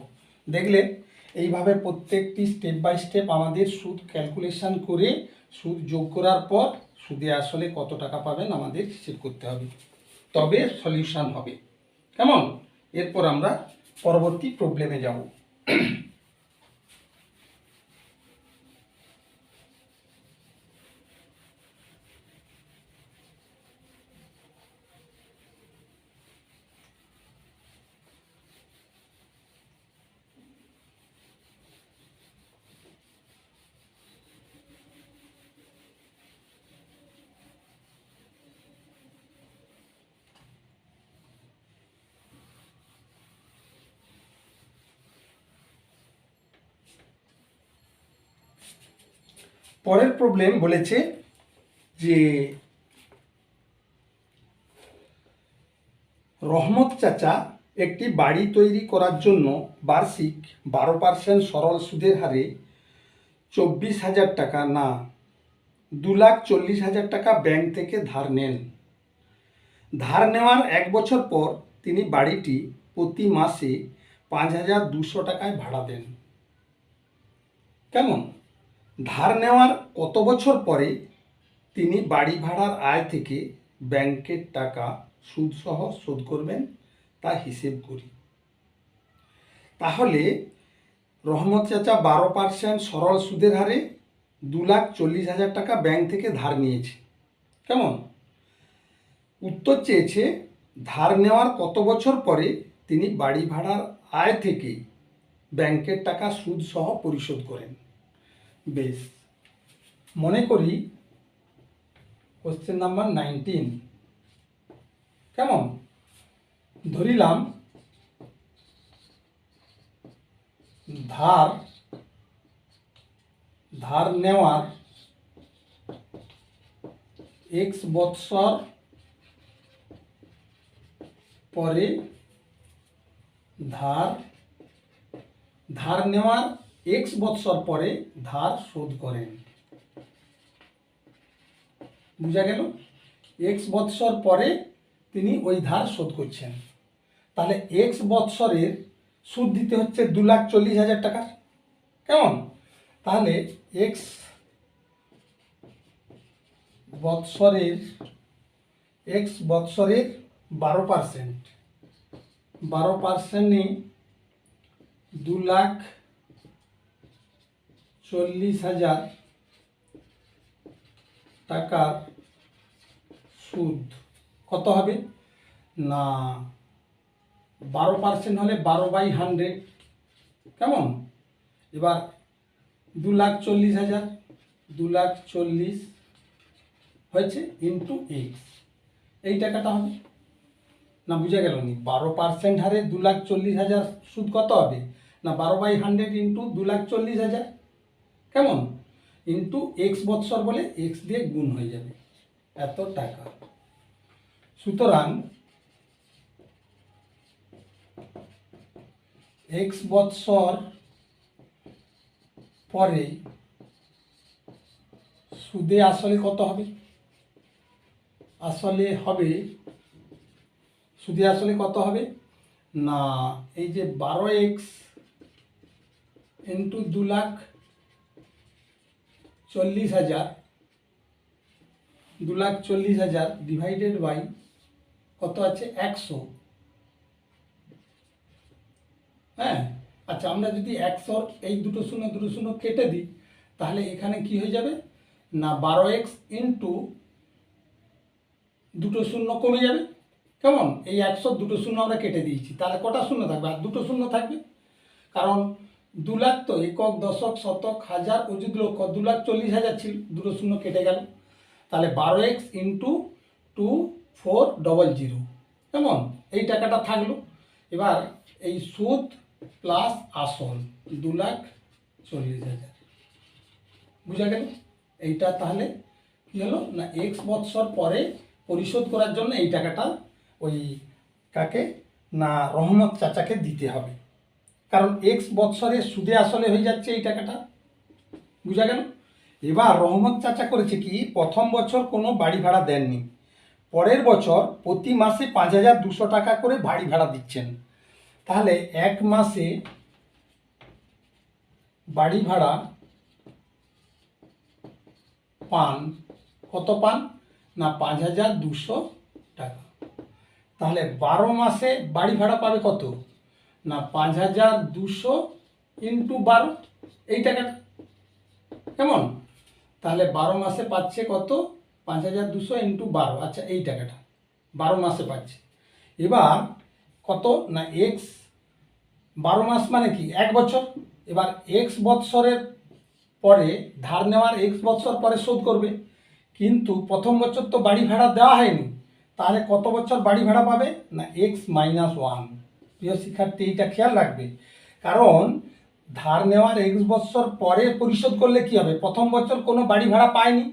দেখলেন, এইভাবে প্রত্যেকটি স্টেপ বাই স্টেপ আমাদের সুদ ক্যালকুলেশন করে সুদ যোগ করার পর সুদে আসলে কত টাকা পাবেন আমাদের হিসেব করতে হবে, তবে সলিউশন হবে। কেমন? এরপর আমরা পরবর্তী প্রবলেমে যাব। পরের প্রবলেম বলেছে যে রহমত চাচা একটি বাড়ি তৈরি করার জন্য বার্ষিক 12% সরল সুদের হারে 24,000 টাকা না 2,40,000 টাকা ব্যাংক থেকে ধার নেন। ধার নেওয়ার 1 বছর পর তিনি বাড়িটি প্রতি মাসে 5,200 টাকায় ভাড়া দেন। কেমন? ধার নেওয়ার কত বছর পরে তিনি বাড়ি ভাড়ার আয় থেকে ব্যাংকের টাকা সুদ সহ শোধ করবেন তা হিসেব করি। তাহলে রহমত চাচা 12% সরল সুদের হারে 2,40,000 টাকা ব্যাংক থেকে ধার নিয়েছে। কেমন? উত্তর চেয়েছে ধার নেওয়ার কত বছর পরে তিনি বাড়ি ভাড়ার আয় থেকে ব্যাংকের টাকা সুদ সহ পরিশোধ করেন। বেশ, মনে করি কোশ্চেন নাম্বার 19। কেমন? ধরিলাম ধার নেওয়ার x বৎসর পরে ধার নেওয়ার x বৎসর পরে ধার শোধ করেন। বুঝা গেল? x বৎসর পরে তিনি ওই ধার শোধ করছেন। তাহলে x বৎসরের সুদ দিতে হচ্ছে 2,40,000 টাকার। কেমন? তাহলে x বৎসরের 12%, 12%-এ 2,40,000 টাকার সুদ কত হবে না 12% হলে 12/100। কেমন? এবার 2,40,000, 2,40,000 হয়েছে ইন্টু এক্স, এই টাকাটা হবে না। বুঝা গেল নি? 12% হারে 2,40,000 সুদ কত হবে না 12/100 ইন্টু 2,40,000। কেমন? ইন্টু এক্স বৎসর বলে এক্স দিয়ে গুণ হয়ে যাবে এত টাকা। সুতরাং এক্স বৎসর পরে সুদে আসলে কত হবে? সুদে আসলে কত হবে না এই যে 12x ইন্টু 2,40,000, 2,40,000 ডিভাইডেড বাই কত আছে 100। হ্যাঁ, আচ্ছা, আমরা যদি 100 এই দুটো শূন্য কেটে দিই তাহলে এখানে কি হয়ে যাবে না 12x ইন্টু দুটো শূন্য কমে যাবে। কেমন? এই 100 দুটো শূন্য আমরা কেটে দিয়েছি, তাহলে কটা শূন্য থাকবে? আর দুটো শূন্য থাকবে, কারণ 2 লাখ তো একক, দশক, শতক, হাজার, অযুত, লক্ষ, 2,40,000 ছিল, দুটো শূন্য কেটে গেল। তাহলে 12x ইন্টু 2 2400 কেমন, এই টাকাটা থাকলো। এবার এই সুদ প্লাস আসল 2,40,000 বুঝা গেল। এইটা তাহলে কি হলো না এক্স বৎসর পরে পরিশোধ করার জন্য এই টাকাটা ওই কাকে না রহমত চাচাকে দিতে হবে, কারণ এক্স বৎসরে সুদে আসলে হয়ে যাচ্ছে এই টাকাটা, বুঝা গেল। এবার রহমত চাচা করেছে কি, প্রথম বছর কোনো বাড়ি ভাড়া দেননি, পরের বছর প্রতি মাসে 5,200 টাকা করে বাড়ি ভাড়া দিচ্ছেন। তাহলে এক মাসে বাড়ি ভাড়া পান, কত পান না 5,200 টাকা। তাহলে 12 মাসে বাড়ি ভাড়া পাবে কত না 5,200 ইন্টু 12 এই টাকাটা, কেমন। তাহলে 12 মাসে পাচ্ছে কত 5,200 ইন্টু 12, আচ্ছা এই টাকাটা 12 মাসে পাচ্ছে। এবার কত না এক্স 12 মাস মানে কি 1 বছর। এবার এক্স বৎসরের পরে ধার নেওয়ার এক্স বৎসর পরে শোধ করবে, কিন্তু প্রথম বছর তো বাড়ি ভাড়া দেওয়া হয়নি, তাহলে কত বছর বাড়ি ভাড়া পাবে না x-1। প্রিয় শিক্ষার্থী এইটা খেয়াল রাখবে, কারণ ধার নেওয়ার এক্স বছর পরে পরিশোধ করলে কি হবে, প্রথম বছর কোনো বাড়ি ভাড়া পায়নি,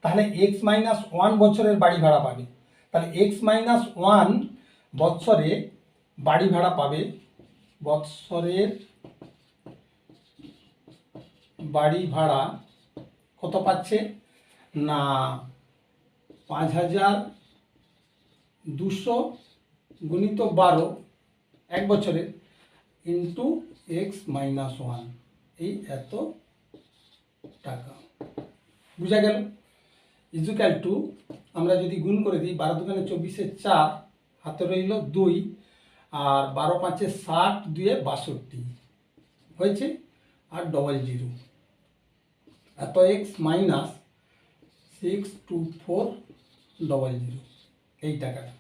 তাহলে x-1 বছরের বাড়ি ভাড়া পাবে। তাহলে x-1 বৎসরে বাড়ি ভাড়া পাবে, বৎসরের বাড়ি ভাড়া কত পাচ্ছে না 5,200 গুণিত 12 এক বছরের ইন্টু x-1, এই এত টাকা, বুঝা গেল। ইজুক্যাল টু আমরা যদি গুণ করে দিই 12 দুগুণে 24 4, হাতে রইল 2, আর 12 5 60, 2 62 হয়েছে, আর 00 এত x-62400 এই টাকাটা,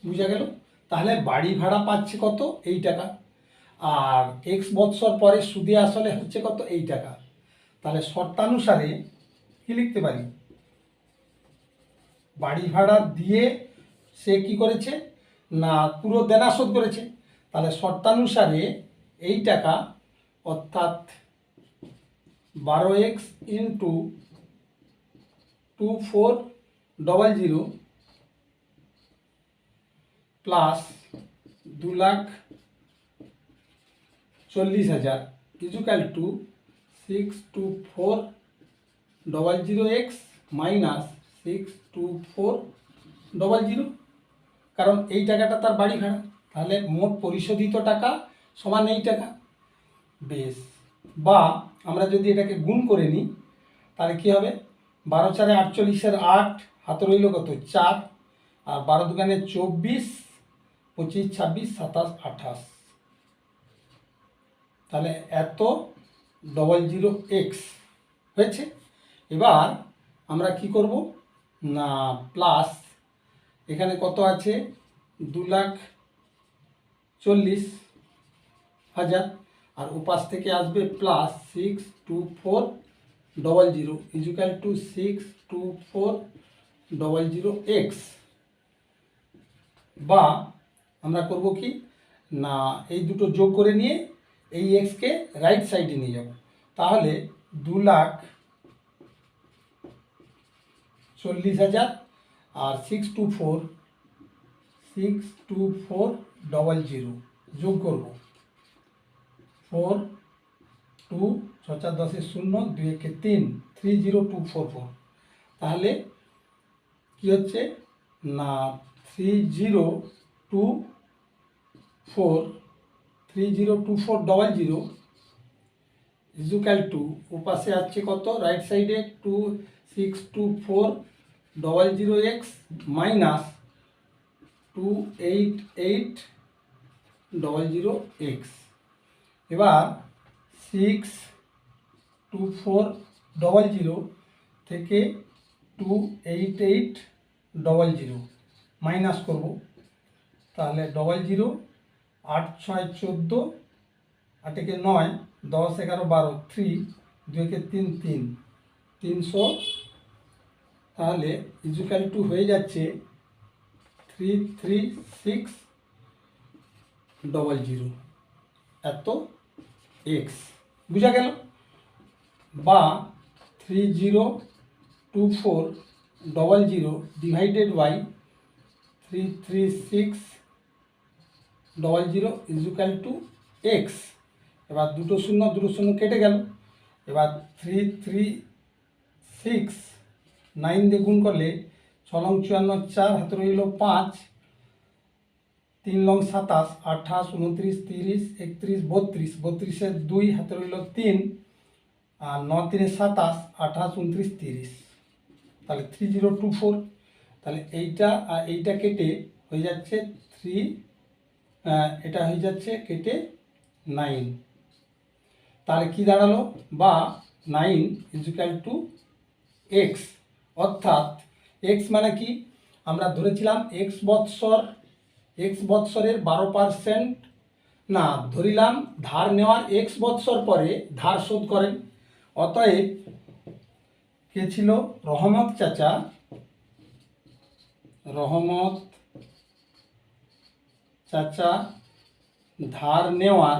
বুঝা গেল। তাহলে বাড়ি ভাড়া পাচ্ছে কত এই টাকা, আর এক্স বৎসর পরে সুদে আসলে হচ্ছে কত এই টাকা। তাহলে শর্তানুসারে কি লিখতে পারি, বাড়ি ভাড়া দিয়ে সে কি করেছে না পুরো দেনা শোধ করেছে, তাহলে শর্তানুসারে এই টাকা অর্থাৎ 12x into 2400 plus 2,40,000 equal two 62400x minus 62400, কারণ এই টাকাটা তার বাড়ি ভাড়া, তাহলে মোট পরিশোধিত টাকা সমান এই টাকা। বেশ, বা আমরা যদি এটাকে গুণ করে নিই তাহলে কী হবে, 12 4 48 8, হাতে রইল কত 4, আর 12 দুগুণে 24, 25 26 27 28, তাহলে এত 00x হয়েছে। এবার আমরা কি করব না প্লাস এখানে কত আছে 2,40,000, আর উপাস থেকে আসবে প্লাস 62400 ইজুক্যাল টু 62400x, বা আমরা করব কি না এই দুটো যোগ করে নিয়ে এই এক্সকে রাইট সাইডে নিয়ে যাব, তাহলে 2,40,000 আর 62400 যোগ করব 4 2 6 4 10 0 2 1 3 30244, তাহলে কি হচ্ছে না 3024000 ইজুক্যাল টু উপাসে আসছে কত রাইট সাইডে 62400x মাইনাস 28800x। এবার 62400 থেকে 28800 মাইনাস করব, তাহলে 00 8 6 14, 8 একে 9, 10 11 12 3, 2 একে 3 3, 300, তাহলে ইজুক্যাল টু হয়ে যাচ্ছে 33,600 এত এক্স, বুঝা গেল? বা 302400 divided by 33600 is equal to X. এবার দুটো শূন্য কেটে গেল। এবার 336 দিয়ে গুণ করলে 6 লং 54, 4 হাতে রইল 5, 3 লং 27, 28, 29, 30, 31, 32, 32 2 হাতে রইল 3, আর 9 3 27, 28, 29, 30, তাহলে 3024। তাহলে এইটা আর এইটা কেটে হয়ে যাচ্ছে এটা হয়ে যাচ্ছে কেটে 9। তাহলে কি দাঁড়ালো? বা 9 ইজ ইকুয়াল টু এক্স। অর্থাৎ এক্স মানে কি? আমরা ধরেছিলাম এক্স বৎসরের 12%, না ধরিলাম ধার নেওয়ার এক্স বৎসর পরে ধার শোধ করেন। অতএব কে ছিল? রহমত চাচা ধার নেওয়ার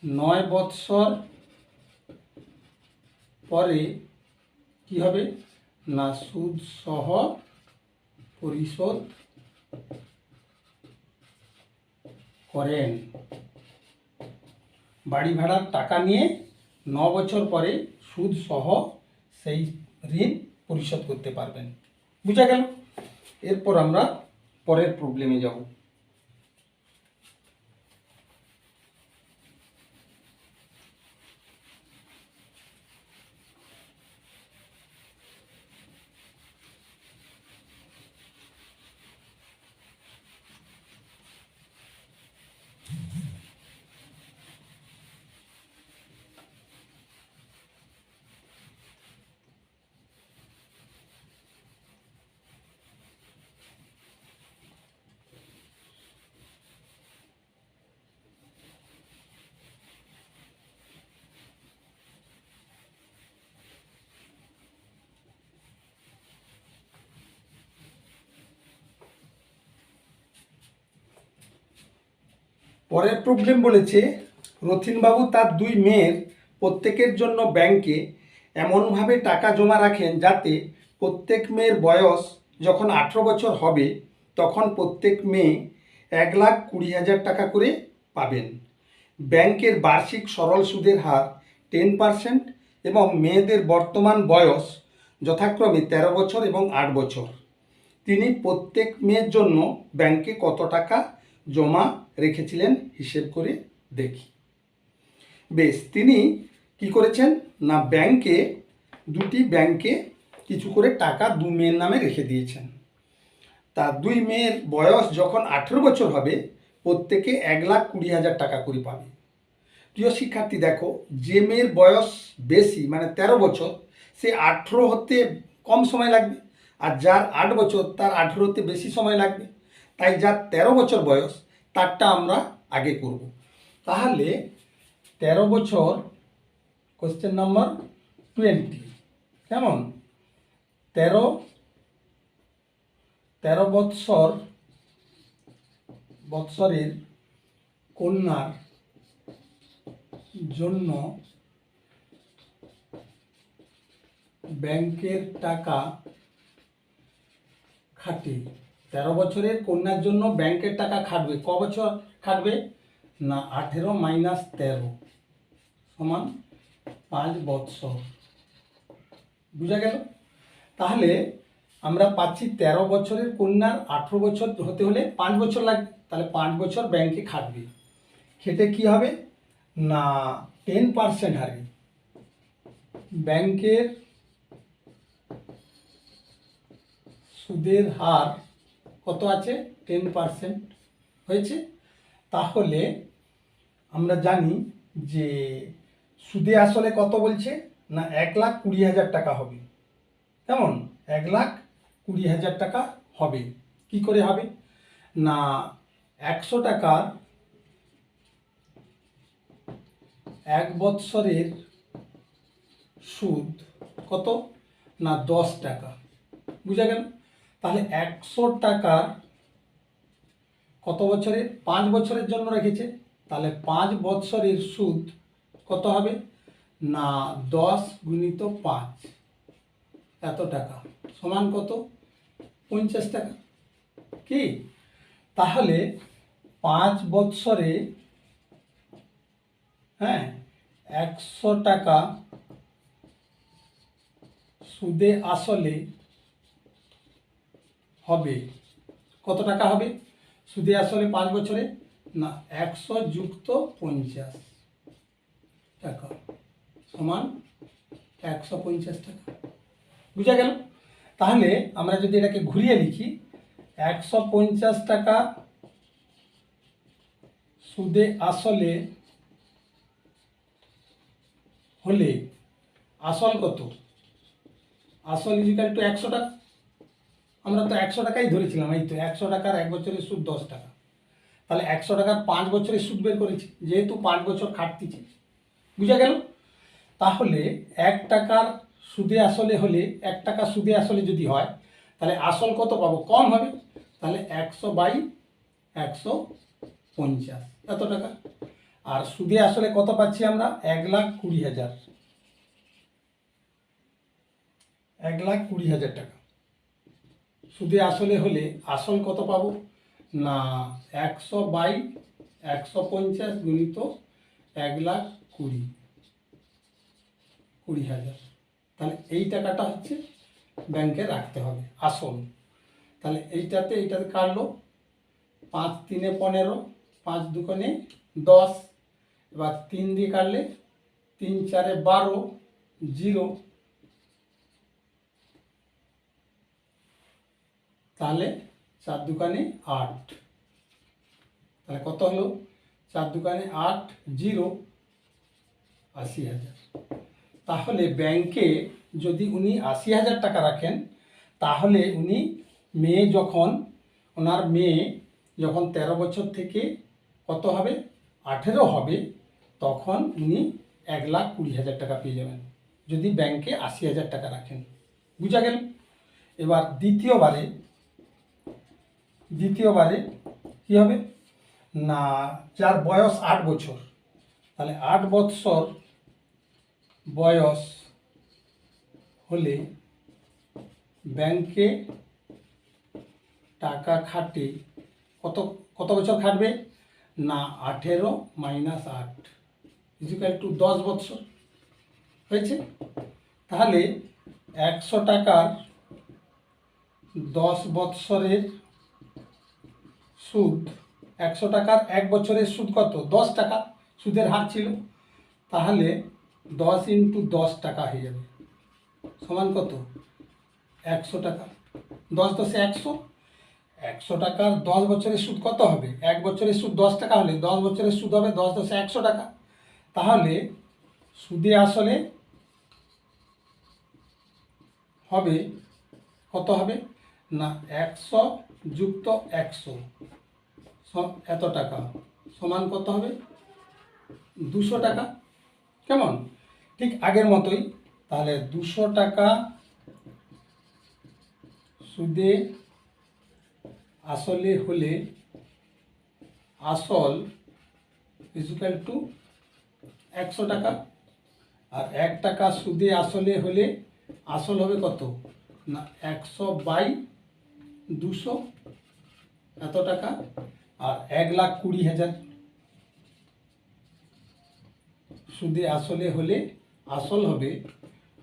9 বৎসর পরে কি হবে? না সুদ সহ পরিশোধ করেন। বাড়ি ভাড়ার টাকা নিয়ে 9 বছর পরে সুদ সহ সেই ঋণ পরিশোধ করতে পারবেন। বুঝা গেল? এরপর আমরা পরের প্রবলেমে যাব। পরের প্রবলেম বলেছে, রথিনবাবু তার 2 মেয়ের প্রত্যেকের জন্য ব্যাংকে এমনভাবে টাকা জমা রাখেন যাতে প্রত্যেক মেয়ের বয়স যখন 18 বছর হবে তখন প্রত্যেক মেয়ে 1,20,000 টাকা করে পাবেন। ব্যাংকের বার্ষিক সরল সুদের হার 10% এবং মেয়েদের বর্তমান বয়স যথাক্রমে 13 বছর এবং 8 বছর। তিনি প্রত্যেক মেয়ের জন্য ব্যাংকে কত টাকা জমা রেখেছিলেন হিসেব করে দেখি। বেশ, তিনি কি করেছেন? না দুটি ব্যাংকে কিছু করে টাকা 2 মেয়ের নামে রেখে দিয়েছেন। তা 2 মেয়ের বয়স যখন 18 বছর হবে প্রত্যেকে 1,20,000 টাকা করে পাবে। প্রিয় শিক্ষার্থী দেখো, যে মেয়ের বয়স বেশি মানে 13 বছর সে 18 হতে কম সময় লাগবে, আর যার 8 বছর তার 18 হতে বেশি সময় লাগবে। তাই যার 13 বছর বয়স তারটা আমরা আগে করব। তাহলে 13 বছর, কোশ্চেন নাম্বার 20, কেমন? 13 বৎসরের কন্যার জন্য ব্যাংকের টাকা খাটে। 13 বছরের কন্যার জন্য ব্যাংকের টাকা খাটবে। ক বছর খাটবে? না 18 মাইনাস 13 সমান 5 বৎসর। বুঝা গেল? তাহলে আমরা পাচ্ছি 13 বছরের কন্যার 18 বছর হতে হলে 5 বছর লাগবে। তাহলে 5 বছর ব্যাংকে খাটবে। খেটে কি হবে? না 10% হারে ব্যাংকের সুদের হার কত আছে? 10% হয়েছে। তাহলে আমরা জানি যে সুদে আসলে কত বলছে? না 1,20,000 টাকা হবে। কেমন? 1,20,000 টাকা হবে। কি করে হবে? না 100 টাকার 1 বৎসরের সুদ কত? না 10 টাকা। বুঝা গেল? তাহলে 100 টাকা কত বছরে? 5 বছরের জন্য রেখেছে। তাহলে 5 বছরের সুদ কত হবে? না 10 গুণিত 5 এত টাকা সমান কত? 50 টাকা। কি? তাহলে 5 বছরে 100 টাকা সুদে আসলে হবে কত টাকা হবে? সুদে আসলে 5 বছরে না 100 যুক্ত 50 টাকা সমান 150 টাকা। বুঝা গেল? তাহলে আমরা যদি এটাকে ঘুরিয়ে লিখি, 150 টাকা সুদে আসলে হলে আসল কত? আসল ইজিক্যাল টু 100 টাকা। আমরা তো 100 টাকাই ধরেছিলাম। এই তো 100 টাকার 1 বছরের সুদ 10 টাকা। তাহলে 100 টাকার 5 বছরের সুদ বের করেছি, যেহেতু 5 বছর খাটতিছে। বুঝা গেল? তাহলে 1 টাকার সুদে আসলে হলে 1 টাকা সুদে আসলে যদি হয়, তাহলে আসল কত পাবো? কম হবে। তাহলে 100/150 এত টাকা। আর সুদে আসলে কত পাচ্ছি আমরা? 1,20,000। 1,20,000 টাকা সুদে আসলে হলে আসল কত পাবো? না 100/150 গুণিত 1,20,000। তাহলে এই টাকাটা হচ্ছে ব্যাংকে রাখতে হবে আসল। তাহলে এইটাতে কাটলো 5 3 15, 5 2 10। এবার 3 দিয়ে কাটলে 3 4 12, 0। তাহলে 4 2 8। তাহলে কত হলো? 4 2 8, 0, 80,000। তাহলে ব্যাংকে যদি উনি 80,000 টাকা রাখেন, তাহলে উনি ওনার মেয়ে যখন 13 বছর থেকে কত হবে? 18 হবে, তখন উনি 1,20,000 টাকা পেয়ে যাবেন, যদি ব্যাংকে 80,000 টাকা রাখেন। বুঝা গেল? এবার দ্বিতীয়বারে কি হবে? না যার বয়স 8 বছর, তাহলে 8 বছর বয়স হলে ব্যাংকে টাকা খাটে কত বছর খাটবে? না 18 - 8 = 10 বছর হয়েছে। তাহলে 100 টাকার 10 বছরের সুদ, 100 টাকার 1 বছরের সুদ কত? 10 টাকা সুদের হার ছিল। তাহলে 10 × 10 টাকা হয়ে যাবে সমান কত? 100 টাকা। 10 × 10 100। 100 টাকার 10 বছরের সুদ কত হবে? 1 বছরের সুদ 10 টাকা হলে 10 বছরের সুদ হবে 10 × 10 100 টাকা। তাহলে সুদে আসলে হবে কত হবে? না 100 যুক্ত 100 এত টাকা সমান কত হবে? 200 টাকা। কেমন? ঠিক আগের মতোই। তাহলে 200 টাকা সুদে আসলে হলে আসল = 100 টাকা। আর 1 টাকা সুদে আসলে হলে আসল হবে কত? না 100/200 এত টাকা। আর 1,20,000 সুদে আসলে হলে আসল হবে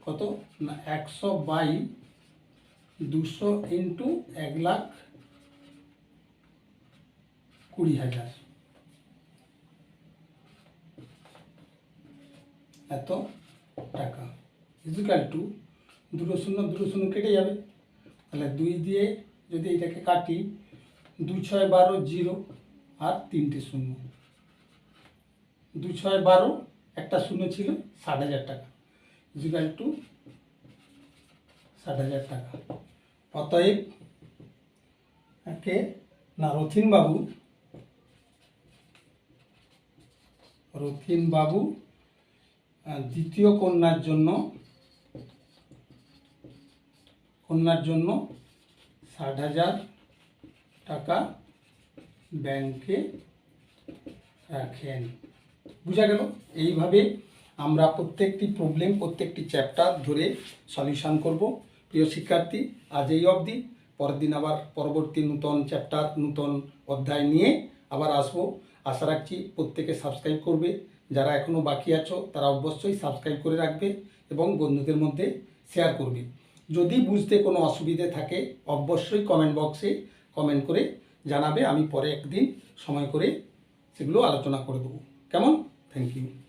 কত? না 100/200 × 1,20,000 এত টাকা = 2 0 2 0 কেটে যাবে। তাহলে 2 দিয়ে যদি এটাকে কাটি, 2 6 12, 0 আর 3টে শূন্য। 2 6 12, একটা শূন্য ছিল, 60,000 টাকা = 60,000 টাকা। অতএব রথিনবাবু দ্বিতীয় কন্যার জন্য 60,000 টাকা ব্যাংকে রাখেন। বুঝা গেল? এইভাবে আমরা প্রত্যেকটি প্রবলেম, প্রত্যেকটি চ্যাপ্টার ধরে সলিউশন করব। প্রিয় শিক্ষার্থী, আজ এই অবধি। পরের দিন আবার পরবর্তী নূতন চ্যাপ্টার, নূতন অধ্যায় নিয়ে আবার আসবো। আশা রাখছি প্রত্যেকে সাবস্ক্রাইব করবে। যারা এখনও বাকি আছো তারা অবশ্যই সাবস্ক্রাইব করে রাখবে এবং বন্ধুদের মধ্যে শেয়ার করবে। যদি বুঝতে কোনো অসুবিধে থাকে অবশ্যই কমেন্ট বক্সে কমেন্ট করে জানাবে। আমি পরে একদিন সময় করে সেগুলো আলোচনা করে দেবো। কেমন? Thank you.